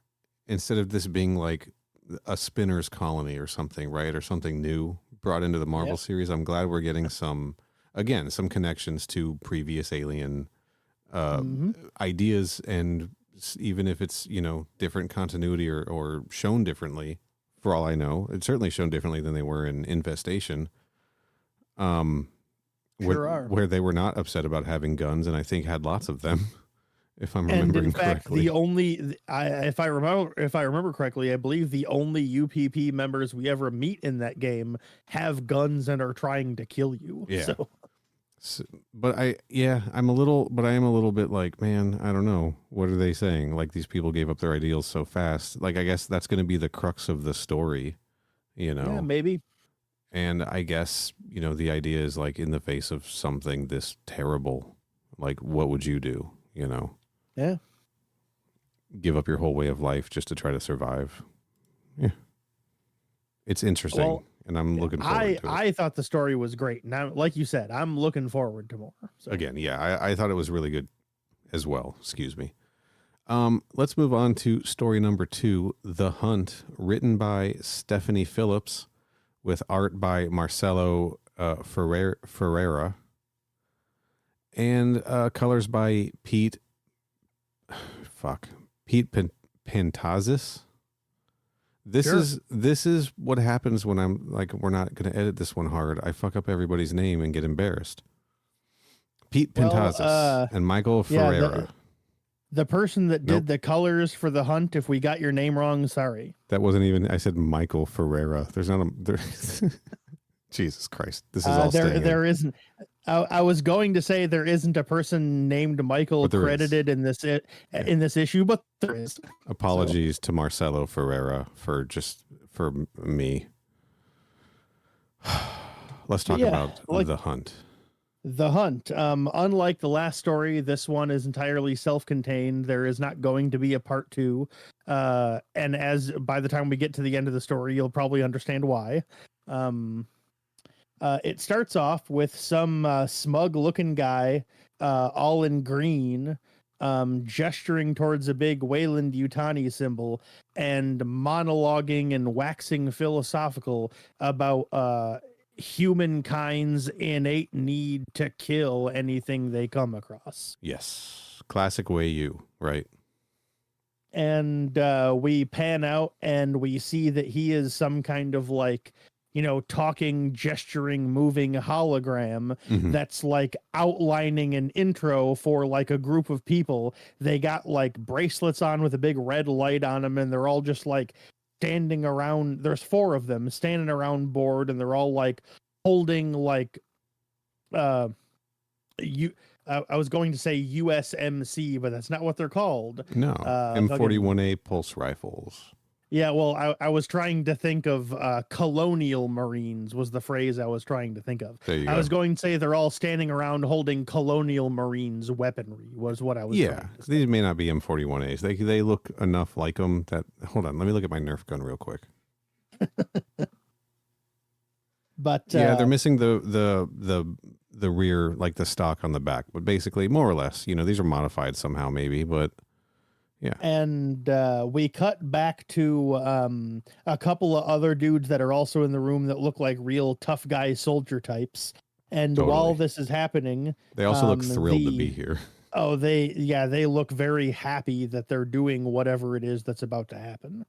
S1: instead of this being like a spinner's colony or something, right? Or something new brought into the Marvel series. I'm glad we're getting some connections to previous Alien ideas, and even if it's different continuity or shown differently, for all I know, it's certainly shown differently than they were in Infestation. Where they were not upset about having guns, and I think had lots of them. If I'm remembering correctly,
S2: if I remember correctly, I believe the only UPP members we ever meet in that game have guns and are trying to kill you.
S1: Yeah. But I am a little bit like, man, I don't know. What are they saying? Like, these people gave up their ideals so fast. Like, I guess that's going to be the crux of the story, Yeah,
S2: maybe.
S1: And I guess, the idea is like, in the face of something this terrible, like, what would you do?
S2: Yeah.
S1: Give up your whole way of life just to try to survive. Yeah. It's interesting, and I'm looking forward to it.
S2: I thought the story was great. Now, like you said, I'm looking forward to more. So.
S1: Again, yeah, I thought it was really good as well. Excuse me. Let's move on to story number 2, The Hunt, written by Stephanie Phillips with art by Marcelo Ferreira and colors by Pete Pentazis. This is what happens when I'm like, we're not going to edit this one hard. I fuck up everybody's name and get embarrassed. Pete Pentazis and Michael Ferreira.
S2: The person that did the colors for The Hunt, if we got your name wrong, sorry.
S1: That wasn't even, I said Michael Ferreira. There's not a, Jesus Christ. This is all
S2: there isn't. I was going to say there isn't a person named Michael credited in this issue, but there is.
S1: Apologies to Marcelo Ferreira for me. Let's talk about The Hunt.
S2: The Hunt. Unlike the last story, this one is entirely self-contained. There is not going to be a part 2. And as by the time we get to the end of the story, you'll probably understand why. It starts off with some smug-looking guy, all in green, gesturing towards a big Weyland-Yutani symbol and monologuing and waxing philosophical about humankind's innate need to kill anything they come across.
S1: Yes. Classic way you, right?
S2: And we pan out and we see that he is some kind of like, talking, gesturing, moving hologram that's like outlining an intro for like a group of people. They got like bracelets on with a big red light on them, and they're all just like standing around. There's 4 of them standing around board, and they're all like holding like I was going to say USMC, but that's not what they're called.
S1: No, M41A pulse rifles.
S2: Yeah, well, I was trying to think of colonial Marines was the phrase I was trying to think of.
S1: There you
S2: I
S1: go.
S2: was going to say they're all standing around holding colonial Marines weaponry was what I was
S1: Yeah,
S2: trying to say.
S1: these may not be M41As. They look enough like them that. Hold on, let me look at my Nerf gun real quick.
S2: But
S1: Yeah, they're missing the rear, like the stock on the back, but basically, more or less, these are modified somehow, maybe, but yeah.
S2: And we cut back to a couple of other dudes that are also in the room that look like real tough guy soldier types. And while
S1: Totally.
S2: this is happening,
S1: They also look thrilled to be here.
S2: Oh, they look very happy that they're doing whatever it is that's about to happen.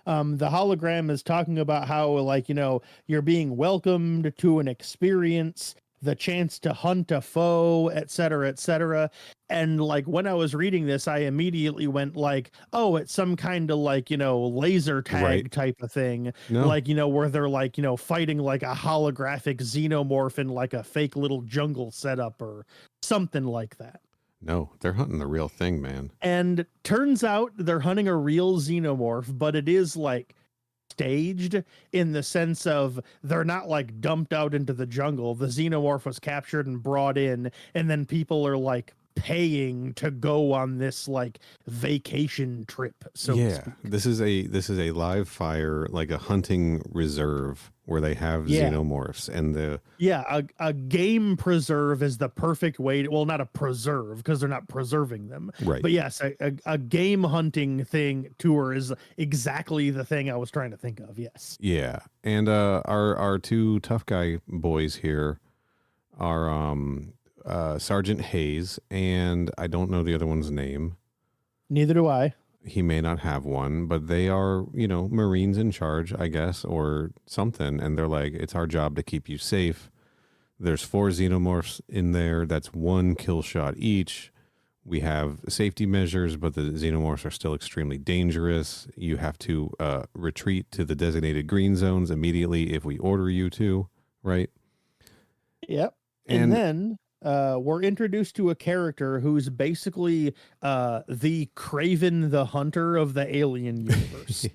S2: The hologram is talking about how, like, you're being welcomed to an experience, the chance to hunt a foe, et cetera, et cetera. And like when I was reading this, I immediately went like, oh, it's some kind of like, laser tag
S1: Right.
S2: type of thing.
S1: No.
S2: Like, where they're like, fighting like a holographic xenomorph in like a fake little jungle setup or something like that.
S1: No, they're hunting the real thing, man.
S2: And turns out they're hunting a real xenomorph, but it is like staged in the sense of they're not like dumped out into the jungle. The xenomorph was captured and brought in, and then people are like paying to go on this like vacation trip. So to speak.
S1: this is a live fire, like a hunting reserve where they have xenomorphs and
S2: a game preserve is the perfect way to, well, not a preserve because they're not preserving them,
S1: right.
S2: But yes, a game hunting thing tour is exactly the thing I was trying to think of. Yes.
S1: Yeah. And our two tough guy boys here are Sergeant Hayes, and I don't know the other one's name.
S2: Neither do I.
S1: He may not have one, but they are, Marines in charge, I guess, or something. And they're like, it's our job to keep you safe. There's 4 xenomorphs in there. That's 1 kill shot each. We have safety measures, but the xenomorphs are still extremely dangerous. You have to retreat to the designated green zones immediately if we order you to, right?
S2: Yep. And then we're introduced to a character who's basically the Craven the Hunter of the Alien universe.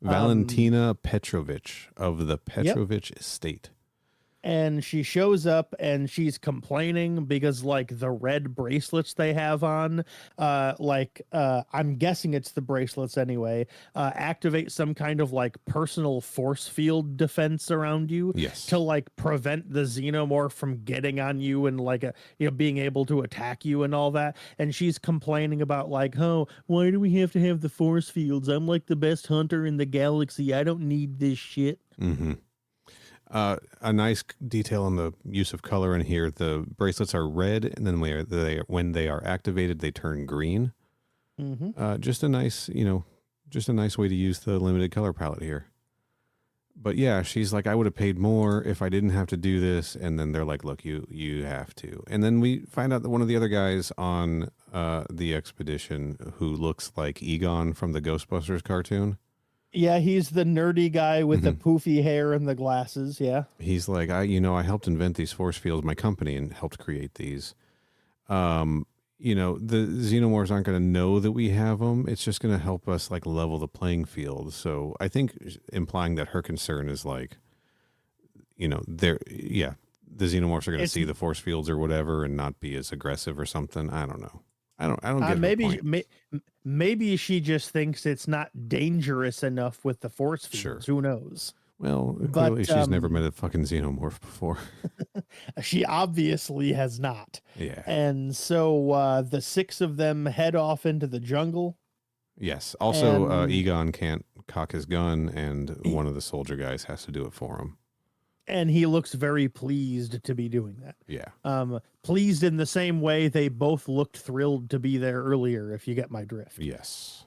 S1: Valentina Petrovich of the Petrovich Estate.
S2: And she shows up and she's complaining because like the red bracelets they have on, I'm guessing it's the bracelets anyway, activate some kind of like personal force field defense around you.
S1: Yes.
S2: To like prevent the xenomorph from getting on you and like being able to attack you and all that. And she's complaining about like, oh, why do we have to have the force fields? I'm like the best hunter in the galaxy. I don't need this shit.
S1: Mm-hmm. A nice detail on the use of color in here. The bracelets are red, and then when they are activated, they turn green.
S2: Mm-hmm.
S1: Just a nice, just a nice way to use the limited color palette here. But yeah, she's like, I would have paid more if I didn't have to do this. And then they're like, look, you have to. And then we find out that one of the other guys on the expedition who looks like Egon from the Ghostbusters cartoon.
S2: Yeah, he's the nerdy guy with the poofy hair and the glasses. Yeah.
S1: He's like, I helped invent these force fields, my company, and helped create these. The xenomorphs aren't going to know that we have them. It's just going to help us like level the playing field. So I think implying that her concern is like, the xenomorphs are going to see the force fields or whatever and not be as aggressive or something. I don't know. I don't get
S2: maybe she just thinks it's not dangerous enough with the force fields.
S1: Sure.
S2: Who knows?
S1: Well, clearly she's never met a fucking xenomorph before.
S2: She obviously has not.
S1: Yeah.
S2: And so the 6 of them head off into the jungle.
S1: Yes. Also, Egon can't cock his gun, and one of the soldier guys has to do it for him.
S2: And he looks very pleased to be doing that.
S1: Yeah.
S2: Pleased in the same way they both looked thrilled to be there earlier, if you get my drift.
S1: Yes.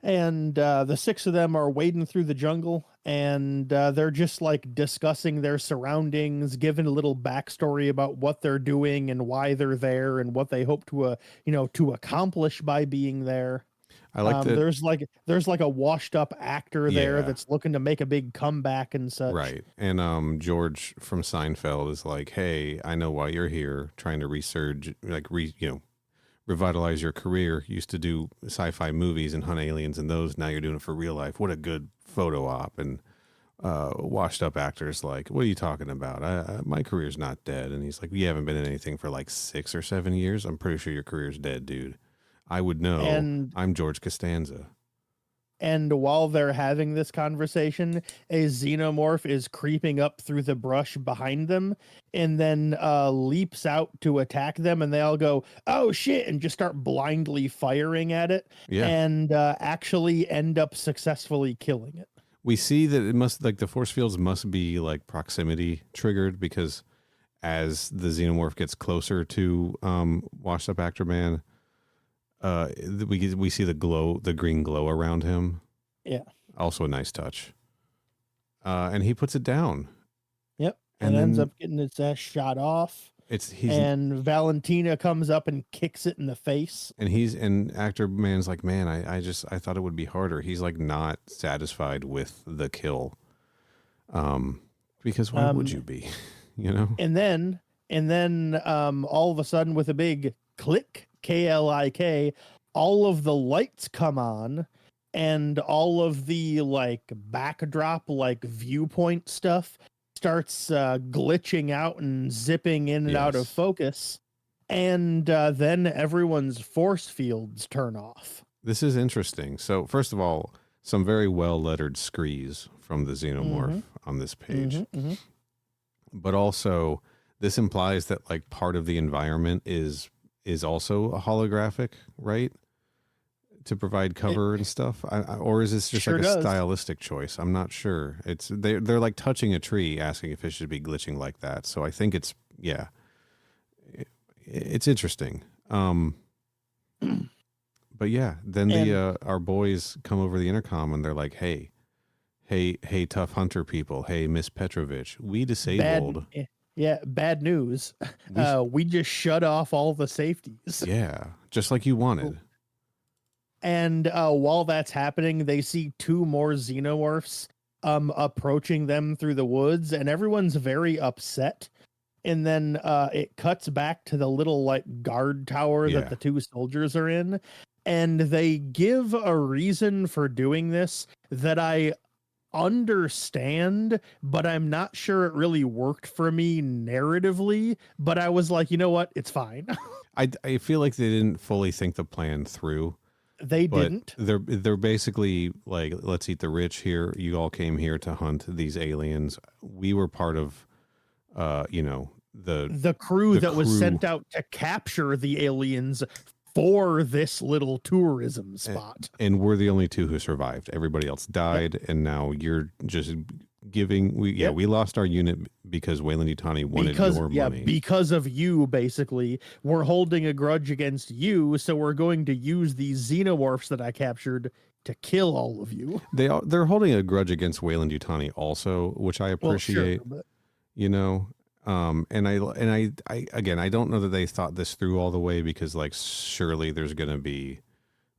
S2: And the 6 of them are wading through the jungle, and they're just like discussing their surroundings, giving a little backstory about what they're doing and why they're there and what they hope to, to accomplish by being there.
S1: I like that.
S2: There's like a washed up actor there that's looking to make a big comeback and such.
S1: Right. And George from Seinfeld is like, hey, I know why you're here, trying to resurge revitalize your career. You used to do sci-fi movies and hunt aliens and those. Now you're doing it for real life. What a good photo op. And washed up actors like, what are you talking about? My career's not dead. And he's like, you haven't been in anything for like 6 or 7 years. I'm pretty sure your career's dead, dude. I would know.
S2: And
S1: I'm George Costanza.
S2: And while they're having this conversation, a xenomorph is creeping up through the brush behind them and then leaps out to attack them. And they all go, oh, shit, and just start blindly firing at it and actually end up successfully killing it.
S1: We see that it must, like, the force fields must be like proximity triggered, because as the xenomorph gets closer to washed up actor man, we see the green glow around him.
S2: Yeah.
S1: Also a nice touch. And he puts it down.
S2: Yep. And ends up getting its ass shot off. And Valentina comes up and kicks it in the face.
S1: And actor man's like, man, I thought it would be harder. He's like not satisfied with the kill. Because why would you be? You know?
S2: And then all of a sudden, with a big click, KLIK, all of the lights come on and all of the like backdrop, like viewpoint stuff starts glitching out and zipping in and out of focus. And then everyone's force fields turn off.
S1: This is interesting. So first of all, some very well lettered screes from the xenomorph on this page. But also this implies that like part of the environment is also a holographic, right? To provide cover and stuff, or is this just like a stylistic choice? I'm not sure. They're like touching a tree, asking if it should be glitching like that. So I think it's interesting. But yeah, then our boys come over the intercom and they're like, hey, tough hunter people. Hey, Miss Petrovich, we disabled.
S2: Bad news. We just shut off all the safeties.
S1: Yeah, just like you wanted.
S2: And while that's happening, they see 2 more xenomorphs approaching them through the woods, and everyone's very upset. And then it cuts back to the little like guard tower that the 2 soldiers are in, and they give a reason for doing this that I understand, but I'm not sure it really worked for me narratively. But I was like, you know what? It's fine.
S1: I feel like they didn't fully think the plan through.
S2: They didn't.
S1: They're basically like, let's eat the rich here. You all came here to hunt these aliens. We were part of, the crew
S2: that was sent out to capture the aliens for this little tourism spot.
S1: And we're the only 2 who survived. Everybody else died, and now you're just giving. We lost our unit because Weyland-Yutani wanted your money.
S2: Because of you, basically. We're holding a grudge against you, so we're going to use these xenomorphs that I captured to kill all of you.
S1: They're holding a grudge against Weyland-Yutani also, which I appreciate.
S2: Well, sure,
S1: you know. And I again, I don't know that they thought this through all the way, because like surely there's going to be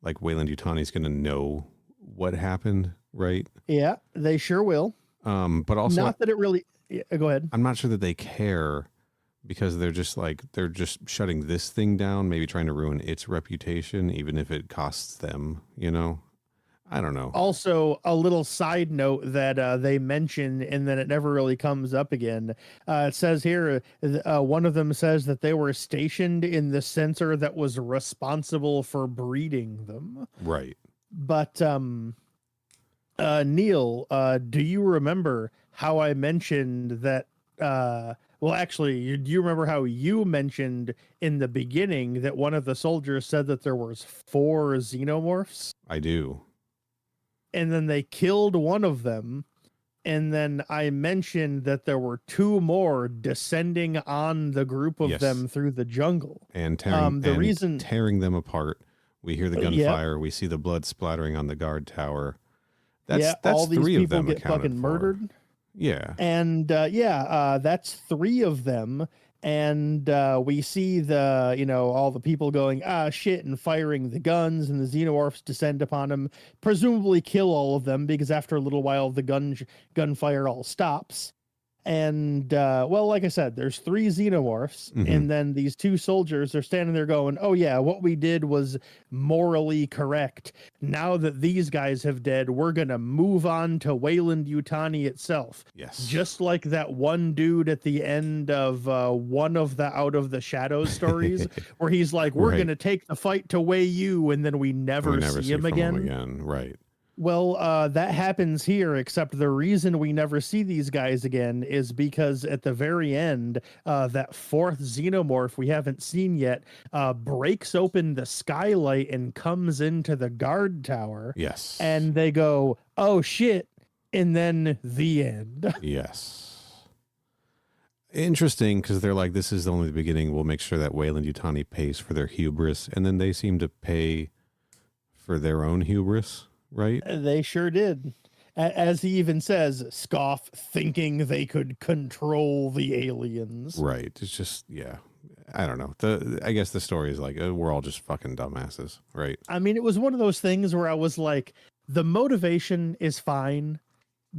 S1: like Weyland-Yutani's going to know what happened, right?
S2: Yeah, they sure will.
S1: But also
S2: not that it really. Yeah, go ahead.
S1: I'm not sure that they care, because they're just shutting this thing down, maybe trying to ruin its reputation, even if it costs them. You know. I don't know.
S2: Also, a little side note that they mention, and then it never really comes up again. It says here, one of them says that they were stationed in the sensor that was responsible for breeding them.
S1: Right.
S2: But Neil, do you remember how I mentioned that? Well, actually, do you remember how you mentioned in the beginning that one of the soldiers said that there was 4 xenomorphs?
S1: I do.
S2: And then they killed one of them. And then I mentioned that there were 2 more descending on the group of them through the jungle.
S1: And tearing them apart. We hear the gunfire. We see the blood splattering on the guard tower. That's
S2: all these
S1: 3
S2: people
S1: of them
S2: get fucking murdered.
S1: Yeah.
S2: And that's 3 of them. And we see all the people going, shit, and firing the guns, and the xenomorphs descend upon them, presumably kill all of them, because after a little while the gunfire all stops. And well, like I said, there's 3 xenomorphs,
S1: Mhm.
S2: and then these 2 soldiers are standing there going, "Oh yeah, what we did was morally correct. Now that these guys have dead, we're gonna move on to Wayland Yutani itself."
S1: Yes.
S2: Just like that one dude at the end of one of the Out of the Shadows stories, where he's like, "We're
S1: Right.
S2: gonna take the fight to Wayu," and then we never see him
S1: from
S2: again.
S1: Right.
S2: Well, that happens here, except the reason we never see these guys again is because at the very end, that 4th xenomorph we haven't seen yet breaks open the skylight and comes into the guard tower.
S1: Yes.
S2: And they go, "Oh shit." And then the end.
S1: Yes. Interesting, because they're like, this is only the beginning. We'll make sure that Wayland Yutani pays for their hubris. And then they seem to pay for their own hubris. Right?
S2: They sure did. As he even says, scoff thinking they could control the aliens.
S1: Right. It's just, yeah. I don't know. I guess the story is like, we're all just fucking dumbasses, right?
S2: I mean, it was one of those things where I was like, the motivation is fine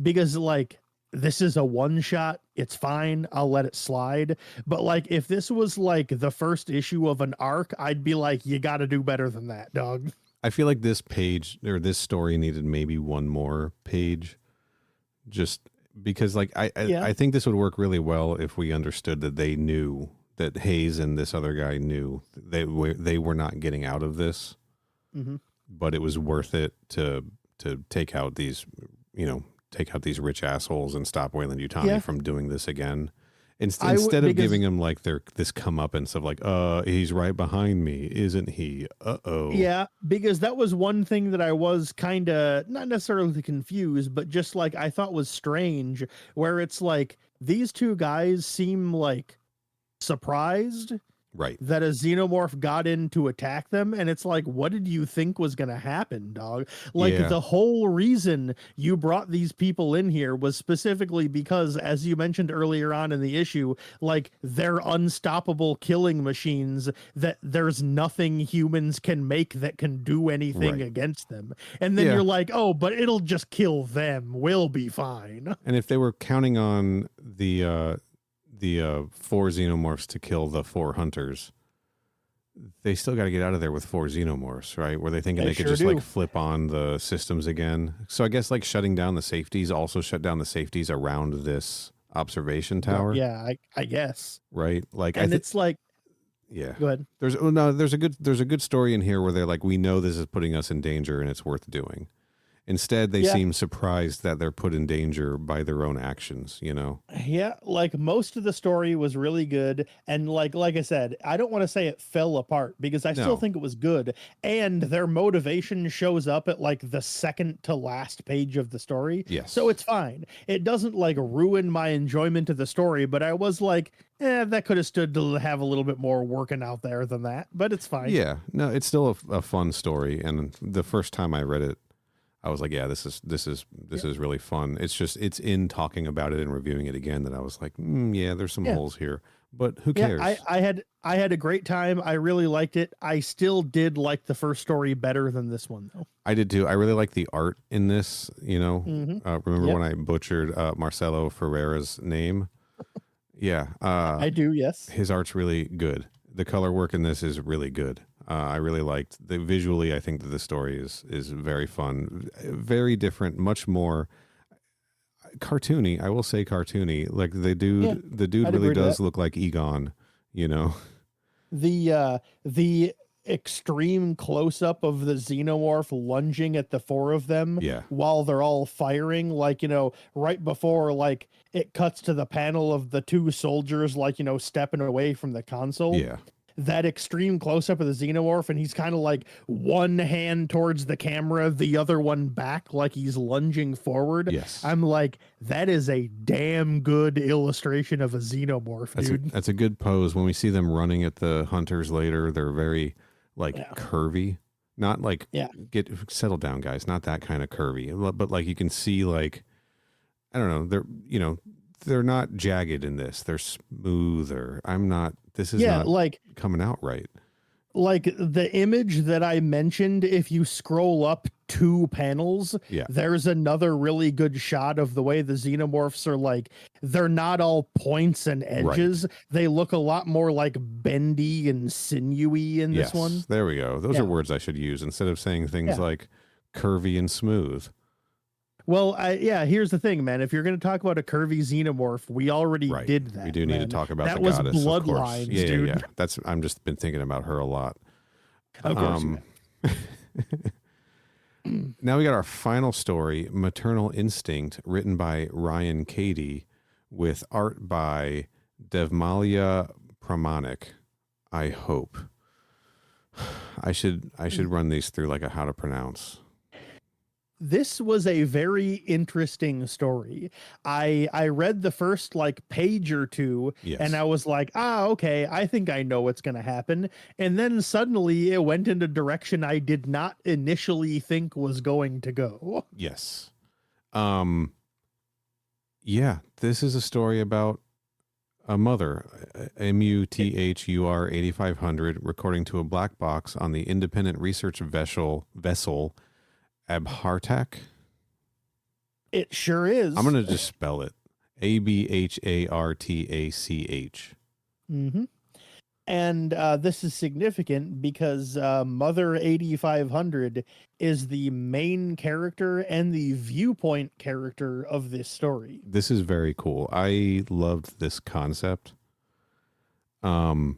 S2: because, like, this is a one shot. It's fine. I'll let it slide. But, like, if this was like the first issue of an arc, I'd be like, you got to do better than that, dog.
S1: I feel like this page or this story needed maybe one more page, just because, like, I think this would work really well if we understood that they knew that Hayes and this other guy knew they were not getting out of this, but it was worth it to take out these rich assholes and stop Wayland Yutani from doing this again. Instead of giving him like this comeuppance of like, he's right behind me, isn't he? Uh-oh.
S2: Yeah, because that was one thing that I was kind of not necessarily confused, but just like I thought was strange, where it's like these 2 guys seem like surprised
S1: Right.
S2: that a xenomorph got in to attack them, and it's like, what did you think was going to happen, dog? Like, the whole reason you brought these people in here was specifically because, as you mentioned earlier on in the issue, like, they're unstoppable killing machines that there's nothing humans can make that can do anything against them. And then you're like, oh, but it'll just kill them, we'll be fine.
S1: And if they were counting on the 4 xenomorphs to kill the 4 hunters, they still got to get out of there with 4 xenomorphs, right? Were they thinking they could just like flip on the systems again? So I guess like shutting down the safeties also shut down the safeties around this observation tower.
S2: Yeah, I guess.
S1: Right. Like,
S2: and it's like,
S1: yeah,
S2: go ahead.
S1: There's a good story in here where they're like, we know this is putting us in danger and it's worth doing. Instead, they seem surprised that they're put in danger by their own actions, you know?
S2: Yeah, like most of the story was really good. And like I said, I don't want to say it fell apart because I still think it was good. And their motivation shows up at like the second to last page of the story.
S1: Yes.
S2: So it's fine. It doesn't like ruin my enjoyment of the story, but I was like, that could have stood to have a little bit more working out there than that, but it's fine.
S1: Yeah, no, it's still a fun story. And the first time I read it, I was like, yeah, this is really fun. It's just, it's in talking about it and reviewing it again that I was like, yeah, there's some holes here, but who cares?
S2: I had a great time. I really liked it. I still did like the first story better than this one though.
S1: I did too. I really like the art in this, you know, remember when I butchered Marcelo Ferreira's name? Yeah.
S2: I do. Yes.
S1: His art's really good. The color work in this is really good. I really liked the visually. I think that the story is very fun, very different, much more cartoony. I will say cartoony. Like the dude really does look like Egon, you know.
S2: The extreme close up of the xenomorph lunging at the 4 of them while they're all firing, like, you know, right before like it cuts to the panel of the 2 soldiers, like, you know, stepping away from the console.
S1: Yeah.
S2: That extreme close-up of the xenomorph, and he's kind of like one hand towards the camera, the other one back, like he's lunging forward.
S1: Yes.
S2: I'm like, that is a damn good illustration of a xenomorph, dude.
S1: That's a good pose. When we see them running at the hunters later, they're very like curvy. Not like get settle down, guys. Not that kind of curvy, but like you can see, like, I don't know, they're not jagged in this. They're smoother. This is not like coming out right.
S2: Like the image that I mentioned, if you scroll up 2 panels,
S1: Yeah.
S2: there's another really good shot of the way the Xenomorphs are like, they're not all points and edges. Right. They look a lot more like bendy and sinewy in this one.
S1: There we go. Those are words I should use instead of saying things like curvy and smooth.
S2: Well, here's the thing, man. If you're going to talk about a curvy Xenomorph, we already did that.
S1: We do need to talk about
S2: that
S1: the
S2: was
S1: goddess,
S2: Bloodlines, dude.
S1: Yeah. I'm just been thinking about her a lot.
S2: Of course.
S1: Now we got our final story, Maternal Instinct, written by Ryan Cady, with art by Devmalia Pramanik. I hope. I should run these through like a how to pronounce.
S2: This was a very interesting story. I read the first like page or two and I was like, okay, I think I know what's going to happen. And then suddenly it went in a direction I did not initially think was going to go.
S1: Yes. This is a story about a mother, MUTHUR 8500, recording to a black box on the independent research vessel Abhartak.
S2: It sure is.
S1: I'm going to just spell it. ABHARTACH.
S2: Mm-hmm. And this is significant because Mother 8500 is the main character and the viewpoint character of this story.
S1: This is very cool. I loved this concept. I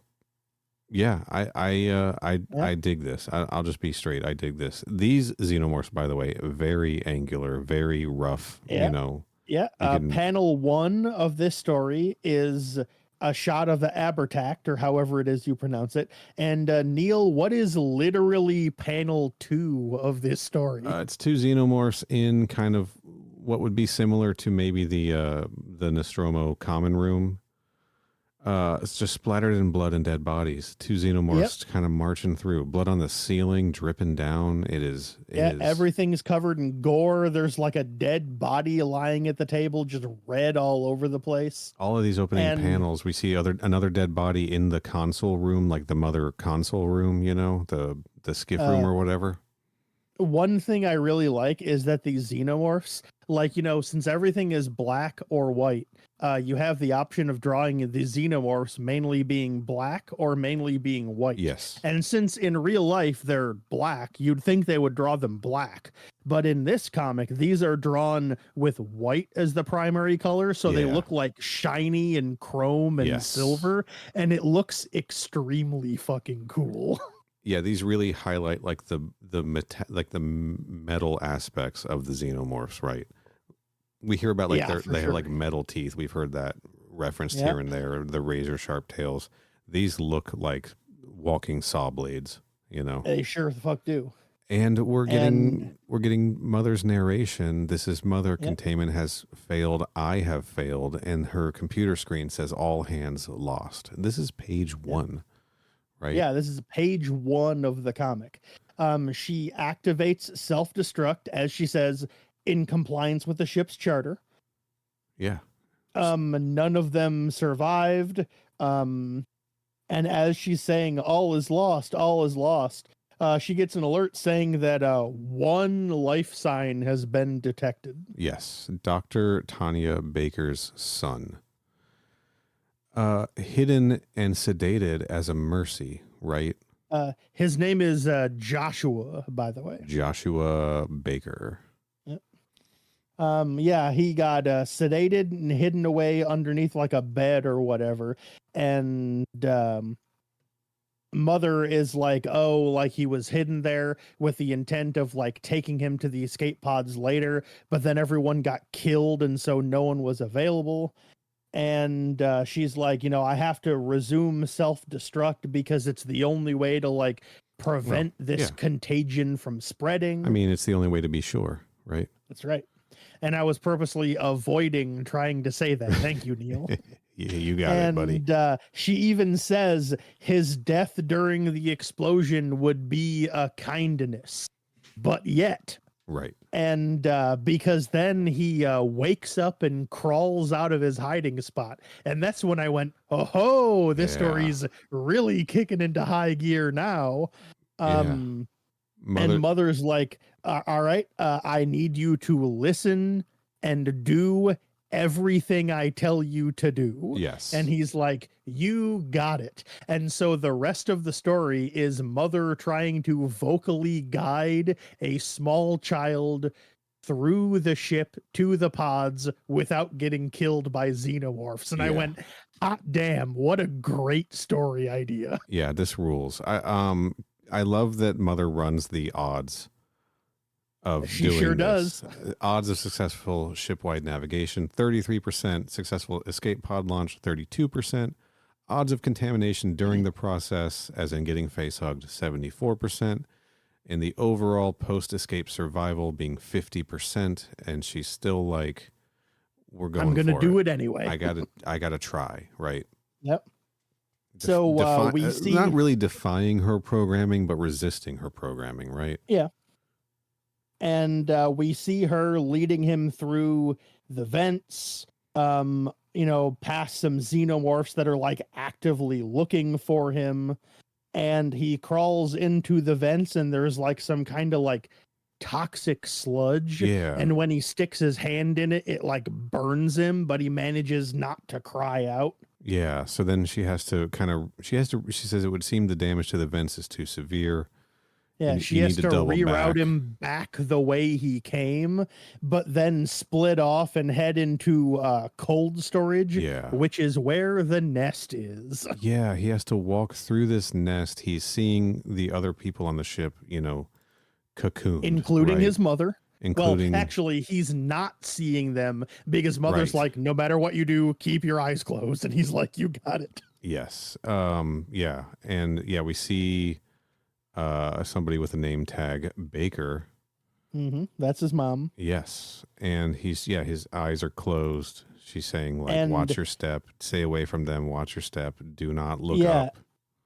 S1: dig this. I'll just be straight. I dig this. These Xenomorphs, by the way, very angular, very rough.
S2: Panel 1 of this story is a shot of the Abertact, or however it is you pronounce it. And Neil, what is literally panel 2 of this story?
S1: It's 2 Xenomorphs in kind of what would be similar to maybe the Nostromo common room. It's just splattered in blood and dead bodies. 2 Xenomorphs kind of marching through. Blood on the ceiling, dripping down. It is.
S2: Everything's covered in gore. There's like a dead body lying at the table, just red all over the place.
S1: All of these opening panels, we see another dead body in the console room, like the mother console room, the skiff room or whatever.
S2: One thing I really like is that these Xenomorphs, since everything is black or white, you have the option of drawing the Xenomorphs mainly being black or mainly being white.
S1: Yes.
S2: And since in real life they're black, you'd think they would draw them black. But in this comic, these are drawn with white as the primary color, so they look like shiny and chrome and silver, and it looks extremely fucking cool.
S1: Yeah, these really highlight like the metal aspects of the Xenomorphs, right? We hear about they have like metal teeth. We've heard that referenced here and there, the razor sharp tails. These look like walking saw blades,
S2: They sure the fuck do.
S1: And we're getting Mother's narration. This is Mother, containment has failed. I have failed. And her computer screen says all hands lost. This is page 1. Right.
S2: Yeah, this is page 1 of the comic. She activates self-destruct, as she says, in compliance with the ship's charter.
S1: Yeah.
S2: None of them survived. And as she's saying, all is lost, she gets an alert saying that 1 life sign has been detected.
S1: Yes. Dr. Tanya Baker's son. Hidden and sedated as a mercy, right?
S2: His name is Joshua, by the way.
S1: Joshua Baker.
S2: Yep. He got sedated and hidden away underneath like a bed or whatever. And Mother is like, he was hidden there with the intent of like taking him to the escape pods later, but then everyone got killed and so no one was available. And she's like, I have to resume self-destruct because it's the only way to like prevent this contagion from spreading.
S1: I mean, it's the only way to be sure, right?
S2: That's right. And I was purposely avoiding trying to say that. Thank you, Neil.
S1: Yeah, you got it, buddy.
S2: And she even says his death during the explosion would be a kindness, but yet.
S1: Right.
S2: And because then he wakes up and crawls out of his hiding spot. And that's when I went, this story's really kicking into high gear now.
S1: Mother,
S2: And Mother's like, all right, I need you to listen and do everything I tell you to do.
S1: yes.
S2: And he's like, you got it. And so the rest of the story is Mother trying to vocally guide a small child through the ship to the pods without getting killed by xenomorphs. And I
S1: Yeah.
S2: went, hot damn, what a great story idea.
S1: Yeah, this rules. I love that Mother runs the odds of
S2: She
S1: doing
S2: sure
S1: this.
S2: does.
S1: Odds of successful ship-wide navigation, 33%. Successful escape pod launch, 32%. Odds of contamination during the process, as in getting face-hugged, 74%. And the overall post-escape survival being 50%. And she's still like, we're going
S2: I'm going to
S1: for
S2: do it anyway.
S1: I gotta try, right?
S2: Yep. So we see
S1: not really defying her programming, but resisting her programming, right?
S2: Yeah. And we see her leading him through the vents, past some xenomorphs that are like actively looking for him. And he crawls into the vents and there's like some kind of like toxic sludge.
S1: Yeah.
S2: And when he sticks his hand in it, it like burns him, but he manages not to cry out.
S1: Yeah. So then she says it would seem the damage to the vents is too severe.
S2: Yeah, she has to reroute him back the way he came, but then split off and head into cold storage, which is where the nest is.
S1: Yeah, he has to walk through this nest. He's seeing the other people on the ship, cocooned.
S2: Including his mother.
S1: Well,
S2: actually, he's not seeing them because Mother's like, no matter what you do, keep your eyes closed. And he's like, you got it.
S1: Yes. Yeah. And yeah, we see somebody with a name tag, Baker.
S2: That's his mom.
S1: Yes. And his eyes are closed. She's saying, like, watch your step, stay away from them, watch your step, do not look up.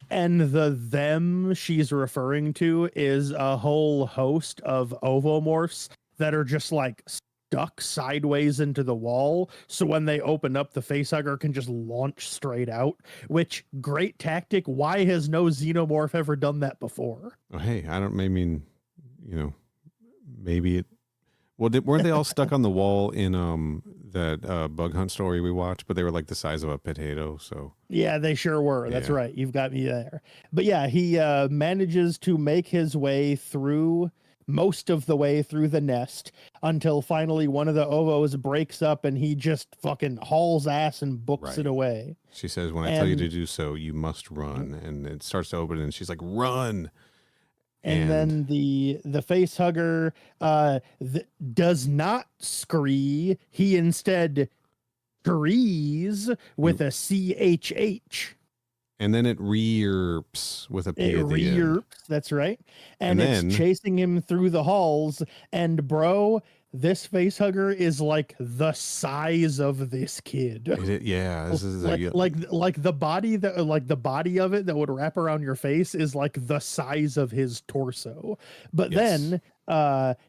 S2: And the them she's referring to is a whole host of ovomorphs that are just like stuck sideways into the wall. So when they open up, the facehugger can just launch straight out, which great tactic. Why has no xenomorph ever done that before?
S1: Oh, hey, maybe it. Well, weren't they all stuck on the wall in that bug hunt story we watched? But they were like the size of a potato. So
S2: yeah, they sure were. That's right. You've got me there. But yeah, he manages to make his way through most of the way through the nest until finally one of the ovos breaks up and he just fucking hauls ass and books it away.
S1: She says, when I tell you to do so, you must run. And it starts to open and she's like, run.
S2: And then the face hugger does not scree. He instead screes with a CHH.
S1: And then it rearps with a P at the end.
S2: That's right. And it's chasing him through the halls. And bro, this face hugger is like the size of this kid.
S1: This is
S2: like the body of it that would wrap around your face is like the size of his torso. But then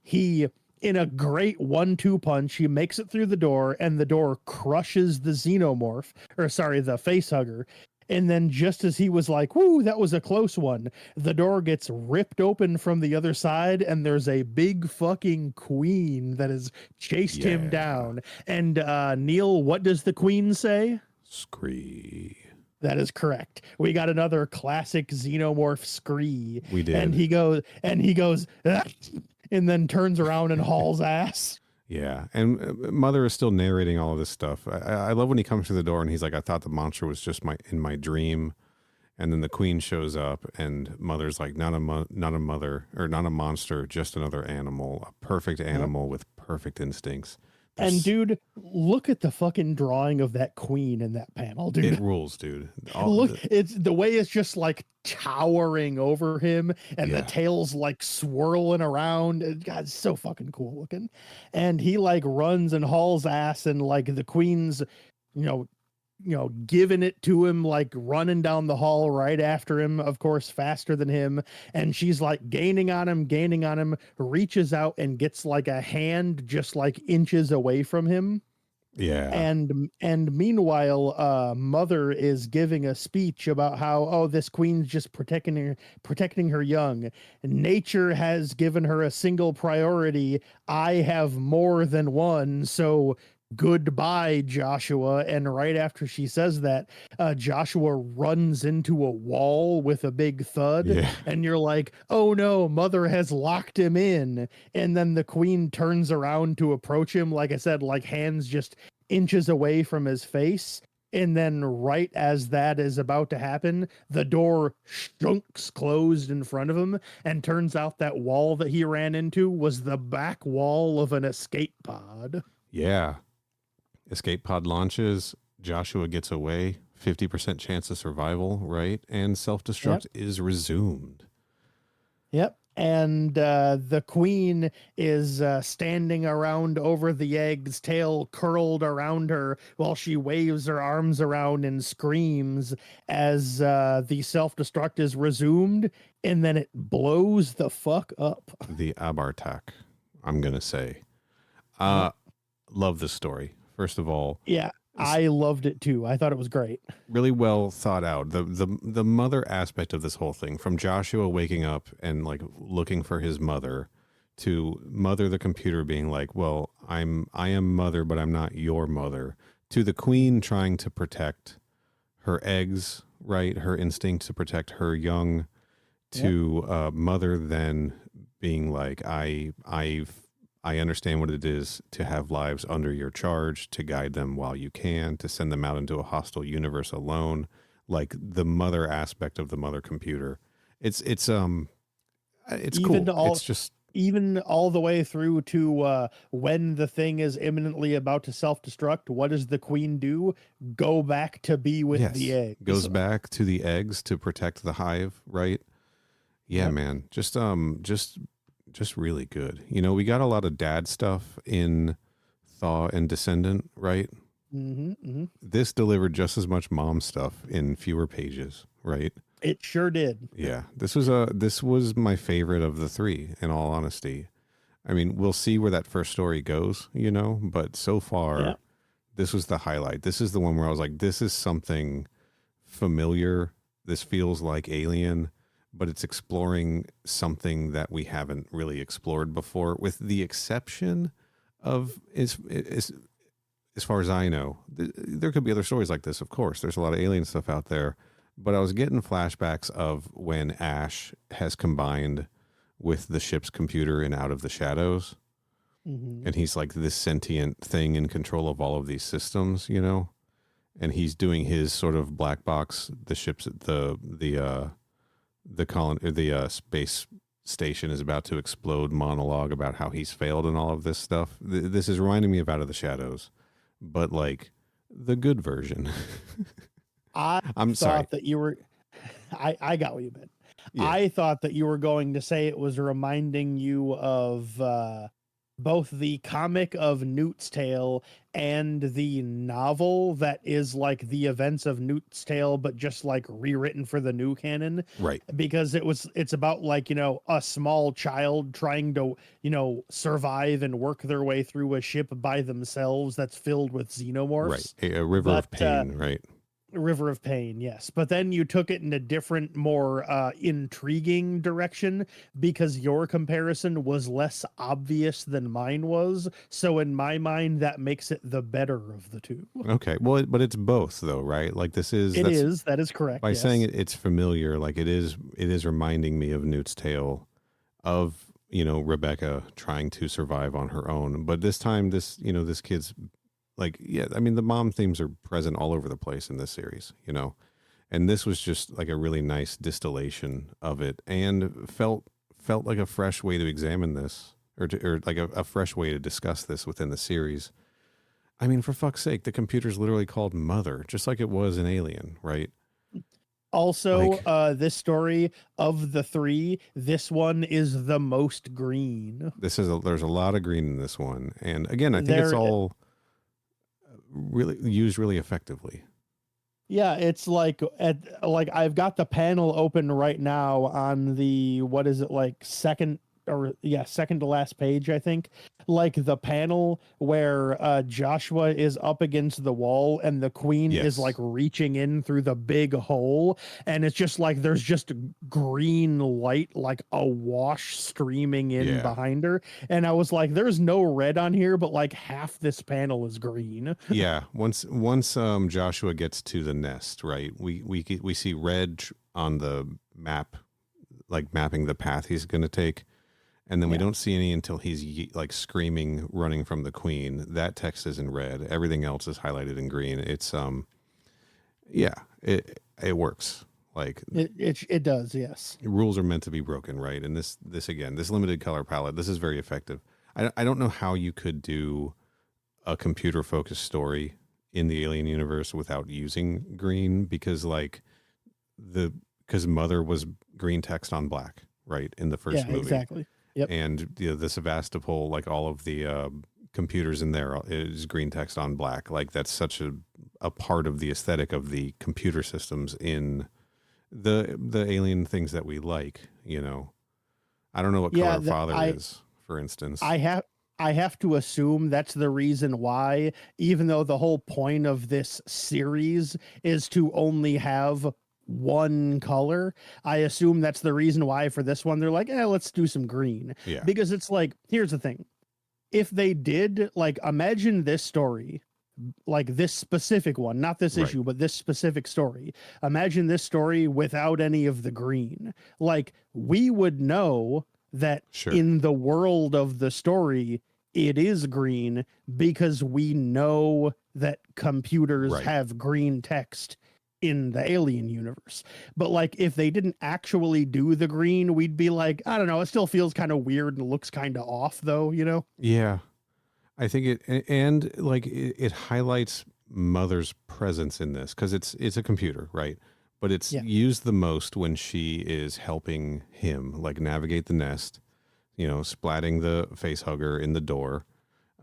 S2: he, in a great 1-2 punch, he makes it through the door and the door crushes the the face hugger. And then just as he was like, whoo, that was a close one, the door gets ripped open from the other side and there's a big fucking queen that has chased him down. And Neil, what does the queen say?
S1: Scree.
S2: That is correct. We got another classic xenomorph scree.
S1: We did.
S2: And he goes, ah, and then turns around and hauls ass.
S1: Yeah, and Mother is still narrating all of this stuff. I love when he comes through the door and he's like, I thought the monster was just in my dream. And then the queen shows up and Mother's like, not a monster, just another animal, a perfect animal with perfect instincts.
S2: And dude, look at the fucking drawing of that queen in that panel, dude.
S1: It rules, dude.
S2: It's the way it's just like towering over him and the tail's like swirling around. God, it's so fucking cool looking. And he like runs and hauls ass and like the queen's, giving it to him, like running down the hall right after him, of course, faster than him. And she's like gaining on him, reaches out and gets like a hand just like inches away from him.
S1: Yeah.
S2: And meanwhile, Mother is giving a speech about how this queen's just protecting her young. Nature has given her a single priority. I have more than one, so goodbye, Joshua. And right after she says that, Joshua runs into a wall with a big thud,
S1: Yeah.
S2: and you're like, oh no, Mother has locked him in. And then the queen turns around to approach him, like I said, like hands just inches away from his face. And then right as that is about to happen, the door shunks closed in front of him, and turns out that wall that he ran into was the back wall of an escape pod.
S1: Yeah. Escape pod launches. Joshua gets away. 50% chance of survival, right? And self-destruct is resumed.
S2: Yep. And the queen is standing around over the egg's tail curled around her while she waves her arms around and screams as the self-destruct is resumed, and then it blows the fuck up.
S1: The Abartak, I'm going to say. Love this story. First of all,
S2: Yeah, I loved it too. I thought it was great.
S1: Really well thought out. The mother aspect of this whole thing, from Joshua waking up and like looking for his mother, to Mother the computer being like, well, I am Mother, but I'm not your mother, to the queen trying to protect her eggs, right? Her instinct to protect her young, to Mother then being like, I understand what it is to have lives under your charge, to guide them while you can, to send them out into a hostile universe alone. Like the mother aspect of the mother computer. It's cool. It's just
S2: even all the way through to when the thing is imminently about to self-destruct, what does the queen do? Go back to be with the eggs.
S1: Goes back to the eggs to protect the hive, right? Yeah, man. Just really good. You know, we got a lot of dad stuff in Thaw and Descendant, right? This delivered just as much mom stuff in fewer pages, right?
S2: It sure did.
S1: Yeah, this was my favorite of the three, in all honesty. I mean, we'll see where that first story goes, you know, but so far, this was the highlight. This is the one where I was like, this is something familiar. This feels like Alien, but it's exploring something that we haven't really explored before, with the exception of, as far as I know, there could be other stories like this, of course. There's a lot of Alien stuff out there, but I was getting flashbacks of when Ash has combined with the ship's computer in Out of the Shadows, and he's like this sentient thing in control of all of these systems, you know, and he's doing his sort of black box, the ship's, the space station is about to explode monologue about how he's failed and all of this stuff. This is reminding me of Out of the Shadows, but like the good version. I'm sorry
S2: that you were, I got what you meant.
S1: Yeah.
S2: I thought that you were going to say it was reminding you of both the comic of Newt's Tale and the novel that is like the events of Newt's Tale, but just like rewritten for the new canon.
S1: Right.
S2: Because it's about like, you know, a small child trying to, you know, survive and work their way through a ship by themselves that's filled with xenomorphs.
S1: Right. A river of pain, right?
S2: River of Pain, yes. But then you took it in a different, more intriguing direction, because your comparison was less obvious than mine was. So in my mind, that makes it the better of the two.
S1: Okay. Well, but it's both though, right? Like that is correct.
S2: By
S1: saying it's familiar, like it is reminding me of Newt's Tale, of, you know, Rebecca trying to survive on her own. But this time, this kid's like, yeah, I mean, the mom themes are present all over the place in this series, you know, and this was just like a really nice distillation of it, and felt like a fresh way to examine this, or like a fresh way to discuss this within the series. I mean, for fuck's sake, the computer's literally called Mother, just like it was in Alien, right?
S2: Also, this story of the three, this one is the most green.
S1: There's a lot of green in this one, and again, I think it's all really used really effectively.
S2: Yeah, it's like I've got the panel open right now on the, what is it, like second second to last page, I think, like the panel where Joshua is up against the wall and the queen is
S1: Yes.
S2: like reaching in through the big hole, and it's just like there's just green light like a wash streaming in behind her, and I was like, there's no red on here, but like half this panel is green.
S1: Yeah, once Joshua gets to the nest, right? We see red on the map, like mapping the path he's going to take, and then we don't see any until he's like screaming, running from the queen. That text is in red. Everything else is highlighted in green. It's it works. Like
S2: it does, yes.
S1: Rules are meant to be broken, right? And this again, this limited color palette, this is very effective. I don't know how you could do a computer focused story in the Alien universe without using green, because Mother was green text on black, right, in the first movie.
S2: Exactly. Yep.
S1: And the Sevastopol, like all of the computers in there is green text on black. Like that's such a part of the aesthetic of the computer systems in the Alien things that we like, you know. I don't know what color Father is, for instance.
S2: I have to assume that's the reason why, even though the whole point of this series is to only have one color, I assume that's the reason why for this one they're like, let's do some green.
S1: Yeah.
S2: Because it's like, here's the thing. If they did, like, imagine this story, like this specific one, not this issue, but this specific story. Imagine this story without any of the green. Like, we would know that in the world of the story, it is green because we know that computers have green text in the Alien universe. But like, if they didn't actually do the green, we'd be like, I don't know, it still feels kind of weird and looks kind of off though, you know?
S1: Yeah. I think it highlights Mother's presence in this, because it's a computer, right? But it's used the most when she is helping him like navigate the nest, you know, splatting the face hugger in the door,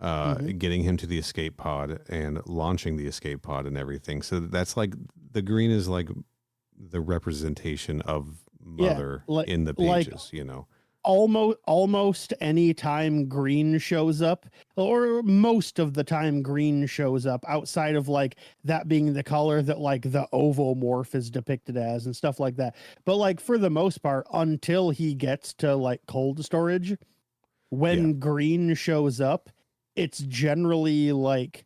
S1: getting him to the escape pod and launching the escape pod and everything. So that's like the green is like the representation of Mother in the pages, like, you know.
S2: Almost any time green shows up, or most of the time green shows up, outside of like that being the color that like the Xenomorph is depicted as and stuff like that. But like for the most part, until he gets to like cold storage, when green shows up, it's generally like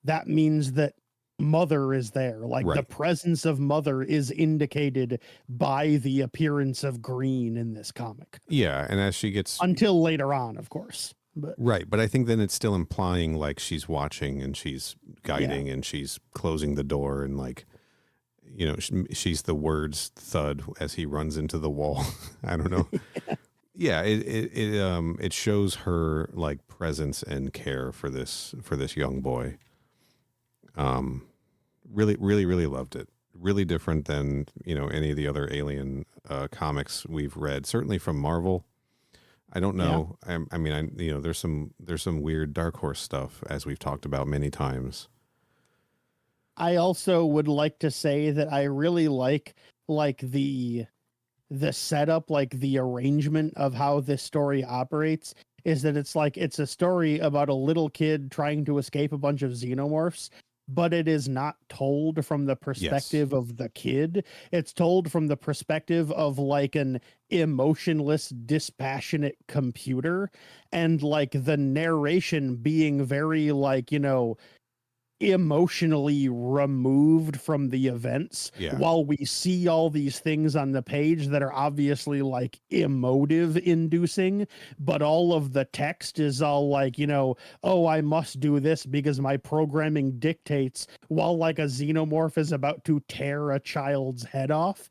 S2: that means that Mother is there. Like the presence of Mother is indicated by the appearance of green in this comic.
S1: Yeah, and as she gets
S2: until later on, of course. But
S1: but I think then it's still implying like she's watching and she's guiding and she's closing the door, and like, you know, she's the words thud as he runs into the wall. I don't know. It shows her like presence and care for this young boy. Really loved it. Really different than, you know, any of the other Alien comics we've read, certainly from Marvel. I don't know. I mean, you know, there's some weird Dark Horse stuff, as we've talked about many times.
S2: I also would like to say that I really like the setup, like the arrangement of how this story operates, is that it's like it's a story about a little kid trying to escape a bunch of xenomorphs, but it is not told from the perspective of the kid. It's told from the perspective of like an emotionless, dispassionate computer, and like the narration being very like, you know, emotionally removed from the events, while we see all these things on the page that are obviously like emotive inducing, but all of the text is all like, you know, oh, I must do this because my programming dictates, while like a xenomorph is about to tear a child's head off.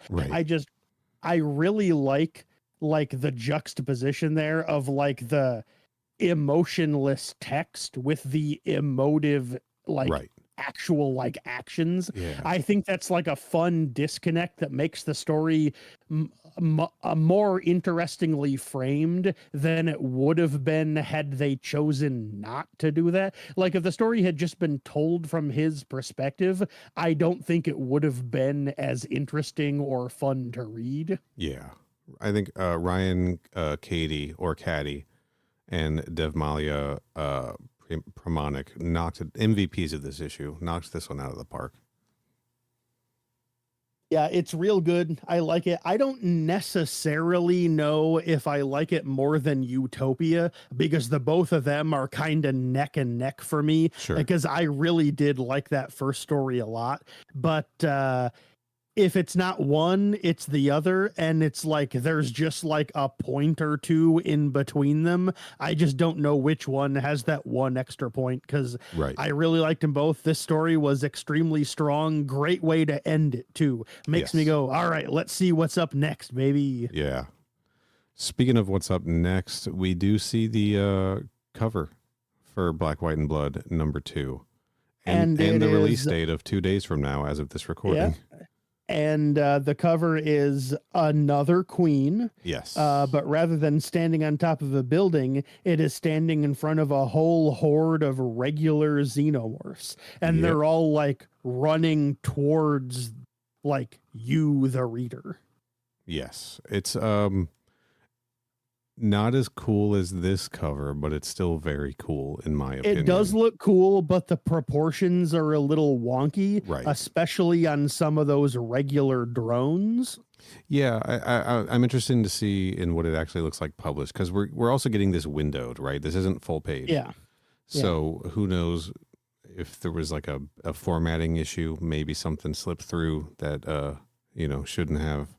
S2: I really like the juxtaposition there of like the emotionless text with the emotive like actual like actions. I think that's like a fun disconnect that makes the story more interestingly framed than it would have been had they chosen not to do that. Like if the story had just been told from his perspective, I don't think it would have been as interesting or fun to read.
S1: I think Ryan Cady or Caddy and Devmalia Pramanik knocked MVPs of this issue, knocked this one out of the park.
S2: Yeah, it's real good. I like it. I don't necessarily know if I like it more than Utopia because the both of them are kind of neck and neck for me.
S1: Sure.
S2: Because I really did like that first story a lot. But if it's not one, it's the other. And it's like there's just like a point or two in between them. I just don't know which one has that one extra point because
S1: Right.
S2: I really liked them both. This story was extremely strong. Great way to end it, too. Makes me go, all right, let's see what's up next, baby.
S1: Yeah. Speaking of what's up next, we do see the cover for Black, White, and Blood #2. And the release date of 2 days from now as of this recording.
S2: Yeah. And the cover is another queen.
S1: Yes.
S2: But rather than standing on top of a building, it is standing in front of a whole horde of regular xenomorphs. And they're all like running towards like you, the reader.
S1: Yes. It's not as cool as this cover, but it's still very cool in my opinion.
S2: It does look cool, but the proportions are a little wonky,
S1: right?
S2: Especially on some of those regular drones.
S1: Yeah, I'm interested to see in what it actually looks like published because we're also getting this windowed, right? This isn't full page.
S2: Yeah.
S1: So who knows if there was like a formatting issue, maybe something slipped through that shouldn't have.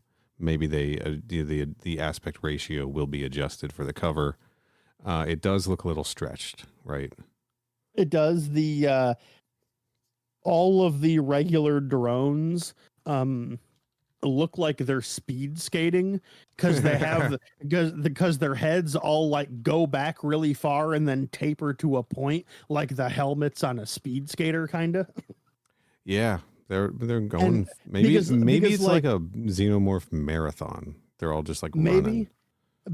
S1: Maybe the aspect ratio will be adjusted for the cover. It does look a little stretched, right?
S2: It does. The all of the regular drones look like they're speed skating because they have because their heads all like go back really far and then taper to a point like the helmets on a speed skater kind of.
S1: Yeah. They're going maybe it's like a xenomorph marathon. They're all just like running.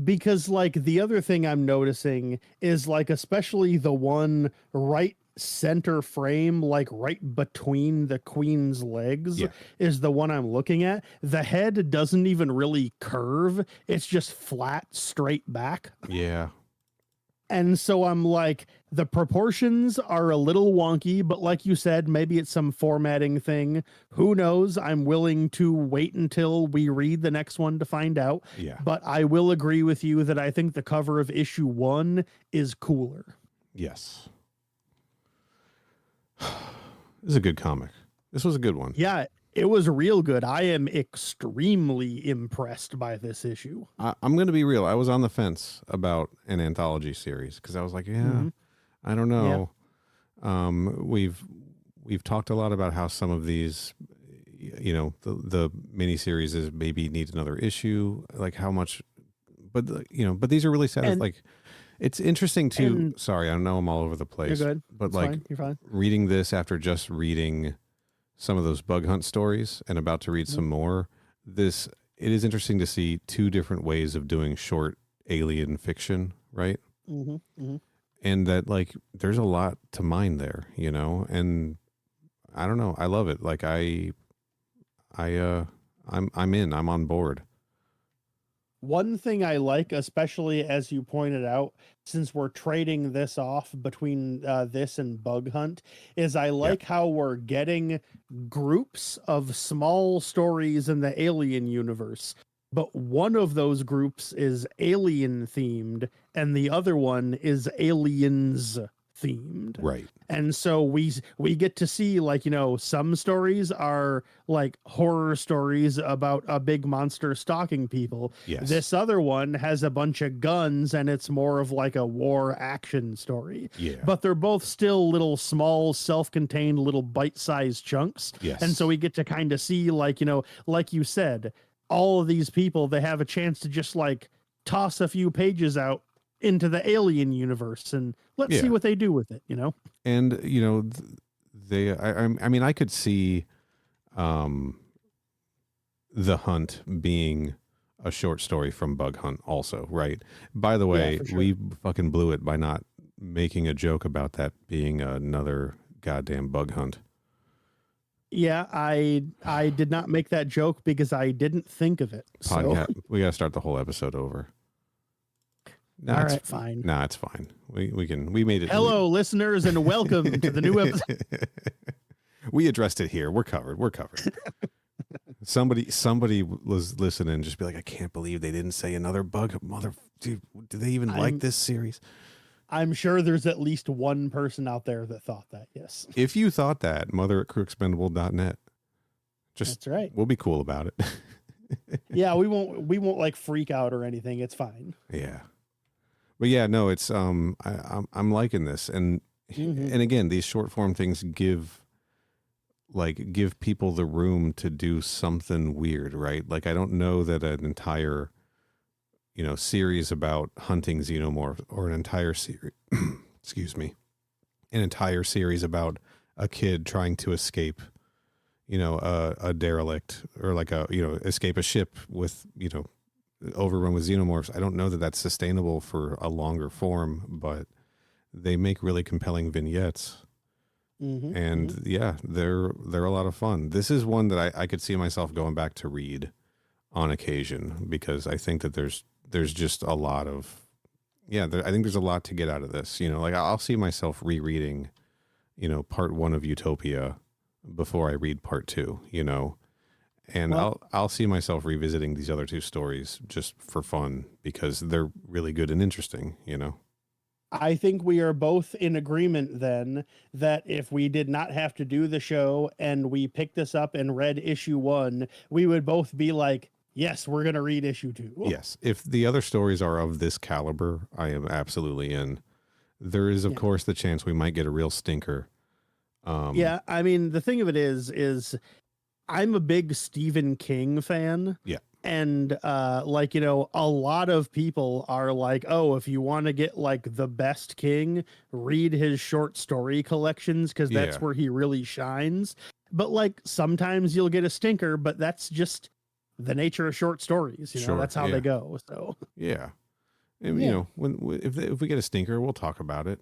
S2: Because like the other thing I'm noticing is like especially the one right center frame, like right between the queen's legs, is the one I'm looking at. The head doesn't even really curve. It's just flat, straight back.
S1: Yeah.
S2: And so I'm like, the proportions are a little wonky, but like you said, maybe it's some formatting thing. Who knows? I'm willing to wait until we read the next one to find out.
S1: Yeah.
S2: But I will agree with you that I think the cover of issue 1 is cooler.
S1: Yes. This is a good comic. This was a good one.
S2: Yeah, it was real good. I am extremely impressed by this issue.
S1: I'm going to be real. I was on the fence about an anthology series because I was like, I don't know. Yeah. We've talked a lot about how some of these, the miniseries is maybe needs another issue, like how much, but these are really sad. Like, it's interesting to. Sorry, I know I'm all over the place.
S2: You're good.
S1: But
S2: it's
S1: like,
S2: fine. You're fine.
S1: Reading this after just reading some of those bug hunt stories and about to read some more, it is interesting to see two different ways of doing short alien fiction, right?
S2: Mm-hmm, mm-hmm.
S1: And that like there's a lot to mine there, and I don't know, I love it. Like I'm on board.
S2: One thing I like, especially as you pointed out, since we're trading this off between this and Bug Hunt, is I like how we're getting groups of small stories in the alien universe. But one of those groups is alien themed and the other one is aliens themed.
S1: Right.
S2: And so we get to see, like, some stories are like horror stories about a big monster stalking people.
S1: Yes.
S2: This other one has a bunch of guns and it's more of like a war action story.
S1: Yeah.
S2: But they're both still little small self-contained little bite-sized chunks.
S1: Yes.
S2: And so we get to kind of see, like, like you said, all of these people, they have a chance to just like toss a few pages out into the alien universe and let's see what they do with it,
S1: And I could see The Hunt being a short story from Bug Hunt also, right? By the way,
S2: sure.
S1: We fucking blew it by not making a joke about that being another goddamn Bug Hunt.
S2: Yeah, I did not make that joke because I didn't think of it. So
S1: Podcast. We got to start the whole episode over.
S2: all right, fine.
S1: Nah, it's fine. We made it.
S2: Hello, listeners, and welcome to the new episode.
S1: We addressed it here. We're covered. Somebody was listening and just be like, I can't believe they didn't say another bug. Dude, do they even like this series?
S2: I'm sure there's at least one person out there that thought that. Yes.
S1: If you thought that, mother@crewexpendable.net.
S2: That's right.
S1: We'll be cool about it.
S2: Yeah, we won't like freak out or anything. It's fine.
S1: Yeah. But yeah, no, it's I'm liking this, and again, these short form things give people the room to do something weird, right? Like I don't know that an entire series about hunting xenomorph, or an entire series an entire series about a kid trying to escape a derelict, or like escape a ship with overrun with xenomorphs. I don't know that that's sustainable for a longer form, but they make really compelling vignettes. And yeah, they're a lot of fun. This is one that I could see myself going back to read on occasion, because I think that there's just a lot of, I think there's a lot to get out of this. Like I'll see myself rereading, part 1 of Utopia before I read part 2, and I'll see myself revisiting these other 2 stories just for fun, because they're really good and interesting,
S2: I think we are both in agreement then that if we did not have to do the show and we picked this up and read issue 1, we would both be like, yes, we're going to read issue 2.
S1: Yes. If the other stories are of this caliber, I am absolutely in. There is, of course, the chance we might get a real stinker.
S2: Yeah. I mean, the thing of it is I'm a big Stephen King fan.
S1: Yeah.
S2: And a lot of people are like, oh, if you want to get like the best King, read his short story collections, because that's where he really shines. But like sometimes you'll get a stinker, but that's just the nature of short stories. That's how they go. So
S1: yeah. And, if we get a stinker, we'll talk about it,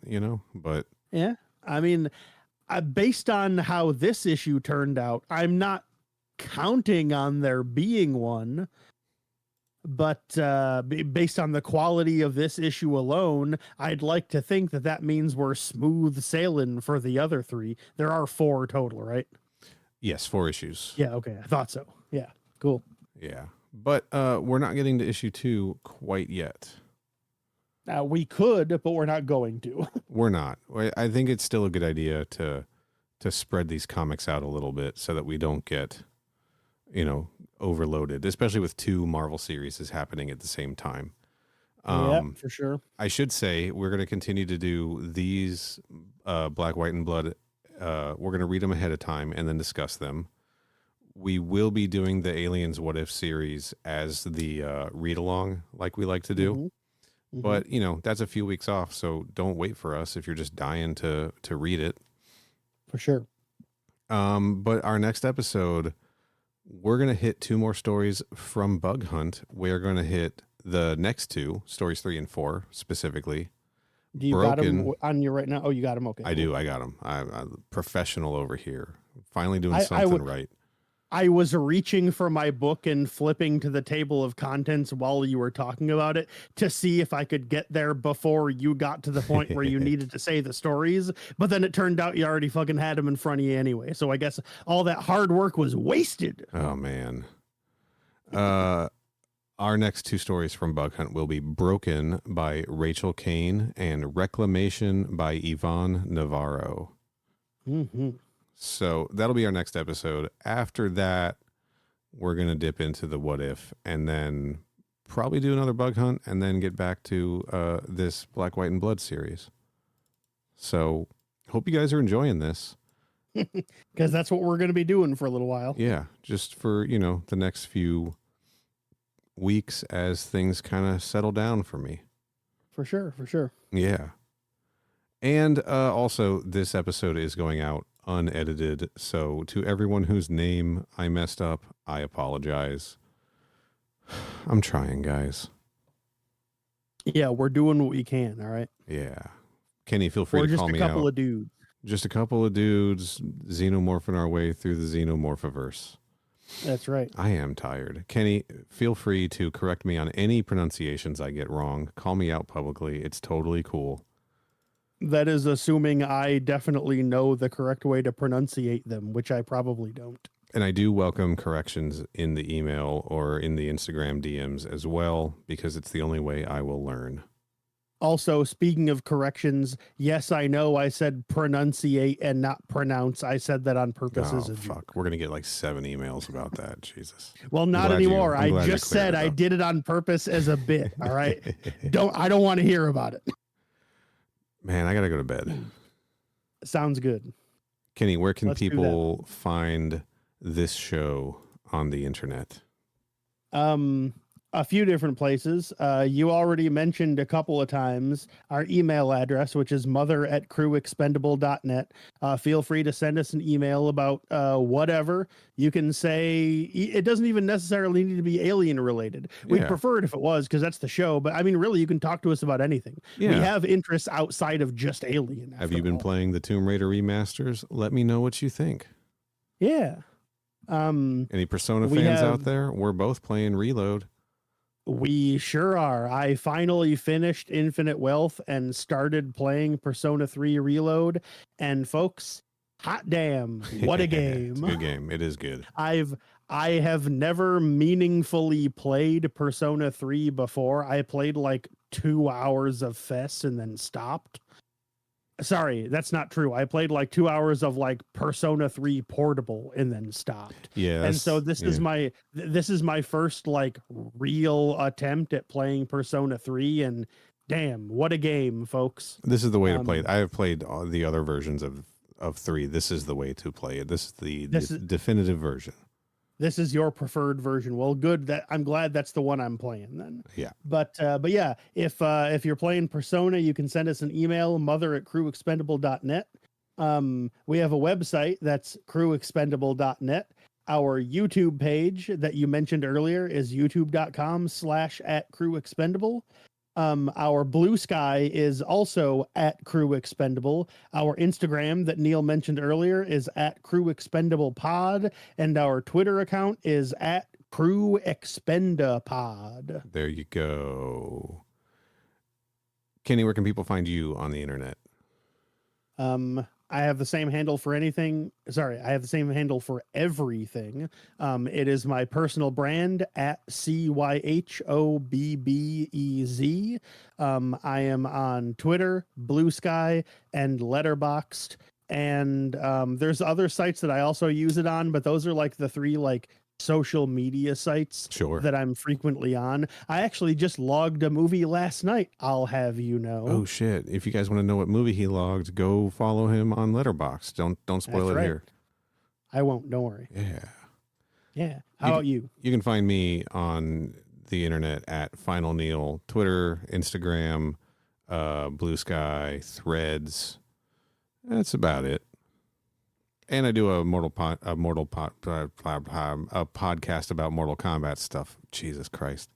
S1: but
S2: yeah, I mean, based on how this issue turned out, I'm not counting on there being one, but based on the quality of this issue alone, I'd like to think that means we're smooth sailing for the other 3. There are 4 total, right?
S1: Yes, 4 issues.
S2: Yeah, okay, I thought so. Yeah, cool.
S1: Yeah, but we're not getting to issue 2 quite yet.
S2: We could, but we're not going to.
S1: We're not. I think it's still a good idea to spread these comics out a little bit, so that we don't get overloaded, especially with 2 Marvel series is happening at the same time.
S2: Yeah, for sure.
S1: I should say we're going to continue to do these Black, White, and Blood. We're going to read them ahead of time and then discuss them. We will be doing the Aliens What If series as the read along, like we like to do. But that's a few weeks off, so don't wait for us if you're just dying to read it.
S2: For sure.
S1: But our next episode, we're going to hit 2 more stories from Bug Hunt. We're going to hit the next 2, stories 3 and 4 specifically.
S2: Do you got them on you right now? Oh, you got them. Okay.
S1: I do. I got them. I'm professional over here. Finally doing something right.
S2: I was reaching for my book and flipping to the table of contents while you were talking about it to see if I could get there before you got to the point where you needed to say the stories. But then it turned out you already fucking had them in front of you anyway. So I guess all that hard work was wasted.
S1: Oh, man. Our next 2 stories from Bug Hunt will be Broken by Rachel Kane and Reclamation by Yvonne Navarro. So that'll be our next episode. After that, we're going to dip into the What If, and then probably do another Bug Hunt, and then get back to this Black, White, and Blood series. So hope you guys are enjoying this.
S2: Because that's what we're going to be doing for a little while.
S1: Yeah, just for, the next few weeks as things kind of settle down for me.
S2: For sure.
S1: Yeah. And also, this episode is going out unedited, so to everyone whose name I messed up, I apologize. I'm trying, guys.
S2: Yeah, we're doing what we can. All right.
S1: Yeah, Kenny, feel free to call me out.
S2: We're just a couple of dudes.
S1: Just a couple of dudes xenomorphing our way through the xenomorphiverse.
S2: That's right.
S1: I am tired. Kenny, feel free to correct me on any pronunciations I get wrong. Call me out publicly. It's totally cool.
S2: That is assuming I definitely know the correct way to pronunciate them, which I probably don't.
S1: And I do welcome corrections in the email or in the Instagram DMs as well, because it's the only way I will learn.
S2: Also, speaking of corrections, yes, I know I said pronunciate and not pronounce. I said that on purpose as a joke.
S1: Fuck. We're going to get like 7 emails about that. Jesus.
S2: Well, not anymore. I just said I did it on purpose as a bit. All right. I don't want to hear about it.
S1: Man, I got to go to bed.
S2: Sounds good.
S1: Kenny, where can people find this show on the internet?
S2: A few different places. You already mentioned a couple of times our email address, which is mother@crewexpendable.net. Feel free to send us an email about whatever. You can say it doesn't even necessarily need to be alien related. We'd prefer it if it was, because that's the show. But I mean, really, you can talk to us about anything. Yeah. We have interests outside of just alien.
S1: Have you been playing the Tomb Raider remasters? Let me know what you think.
S2: Yeah.
S1: Any Persona fans out there? We're both playing Reload.
S2: We sure are. I finally finished Infinite Wealth and started playing Persona 3 Reload. And folks, hot damn, what a game.
S1: It's a good game. It is good.
S2: I have never meaningfully played Persona 3 before. I played like 2 hours of FES and then stopped. Sorry, that's not true. I played like 2 hours of like Persona 3 Portable and then stopped.
S1: Yeah.
S2: And so this is my first like real attempt at playing Persona 3, and damn, what a game, folks.
S1: This is the way to play it. I have played all the other versions of 3. This is the way to play it. This is the definitive version.
S2: This is your preferred version. Well, good. I'm glad that's the one I'm playing then.
S1: Yeah.
S2: But yeah, if you're playing Persona, you can send us an email, mother@crewexpendable.net. We have a website that's crewexpendable.net. Our YouTube page that you mentioned earlier is youtube.com/@crewexpendable. Our Blue Sky is also @crewexpendable. Our Instagram that Neil mentioned earlier is @crewexpendablepod, and our Twitter account is @crewexpendapod.
S1: There you go. Kenny, where can people find you on the internet?
S2: I have the same handle for anything. Sorry, I have the same handle for everything. It is my personal brand @CYHOBBEZ. I am on Twitter, Blue Sky, and Letterboxd. And there's other sites that I also use it on, but those are like the 3 like social media sites that I'm frequently on. I actually just logged a movie last night, I'll have you know.
S1: Oh shit. If you guys want to know what movie he logged, go follow him on Letterboxd. Don't spoil it here.
S2: I won't, don't worry. Yeah. How about you?
S1: You can find me on the internet at Final Neil, Twitter, Instagram, Blue Sky, Threads. That's about it. And I do a podcast about Mortal Kombat stuff. Jesus Christ.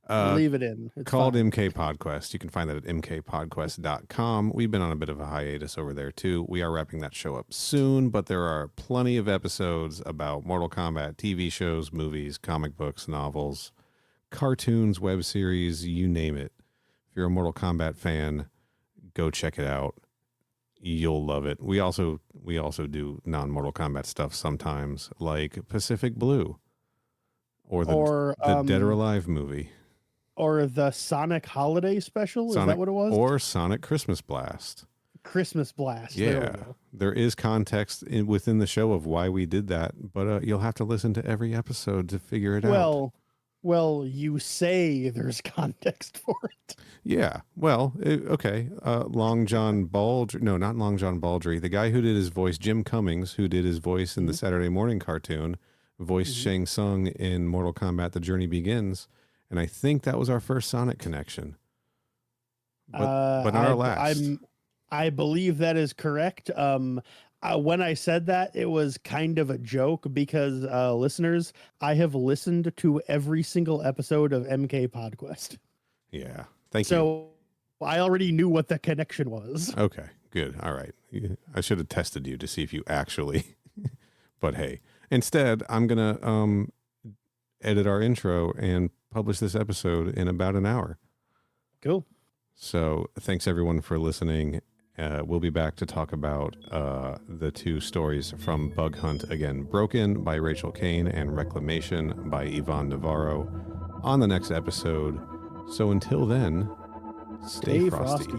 S2: Leave it in. It's
S1: called
S2: fine.
S1: MK Podcast. You can find that at mkpodquest.com. We've been on a bit of a hiatus over there too. We are wrapping that show up soon, but there are plenty of episodes about Mortal Kombat, TV shows, movies, comic books, novels, cartoons, web series, you name it. If you're a Mortal Kombat fan, go check it out. You'll love it. We also do non-Mortal Kombat stuff sometimes, like Pacific Blue or the Dead or Alive movie.
S2: Or the Sonic Holiday Special? Is that what it was?
S1: Or Sonic Christmas Blast.
S2: Christmas Blast.
S1: Yeah. There is context within the show of why we did that, but you'll have to listen to every episode to figure it out.
S2: Well, you say there's context for it.
S1: Yeah. Well, okay. Long John Baldry. No, not Long John Baldry. The guy who did his voice, Jim Cummings, who did his voice in the Saturday morning cartoon, voiced Shang Tsung in Mortal Kombat The Journey Begins. And I think that was our first Sonic connection. But not our last.
S2: I believe that is correct. When I said that, it was kind of a joke because, listeners, I have listened to every single episode of MK PodQuest.
S1: Yeah. Thank you.
S2: So I already knew what the connection was.
S1: Okay, Good. All right. I should have tested you to see if you actually. But hey, instead, I'm gonna edit our intro and publish this episode in about an hour.
S2: Cool.
S1: So thanks everyone for listening. We'll be back to talk about the two stories from Bug Hunt again, Broken by Rachel Kane and Reclamation by Yvonne Navarro on the next episode. So until then, stay frosty.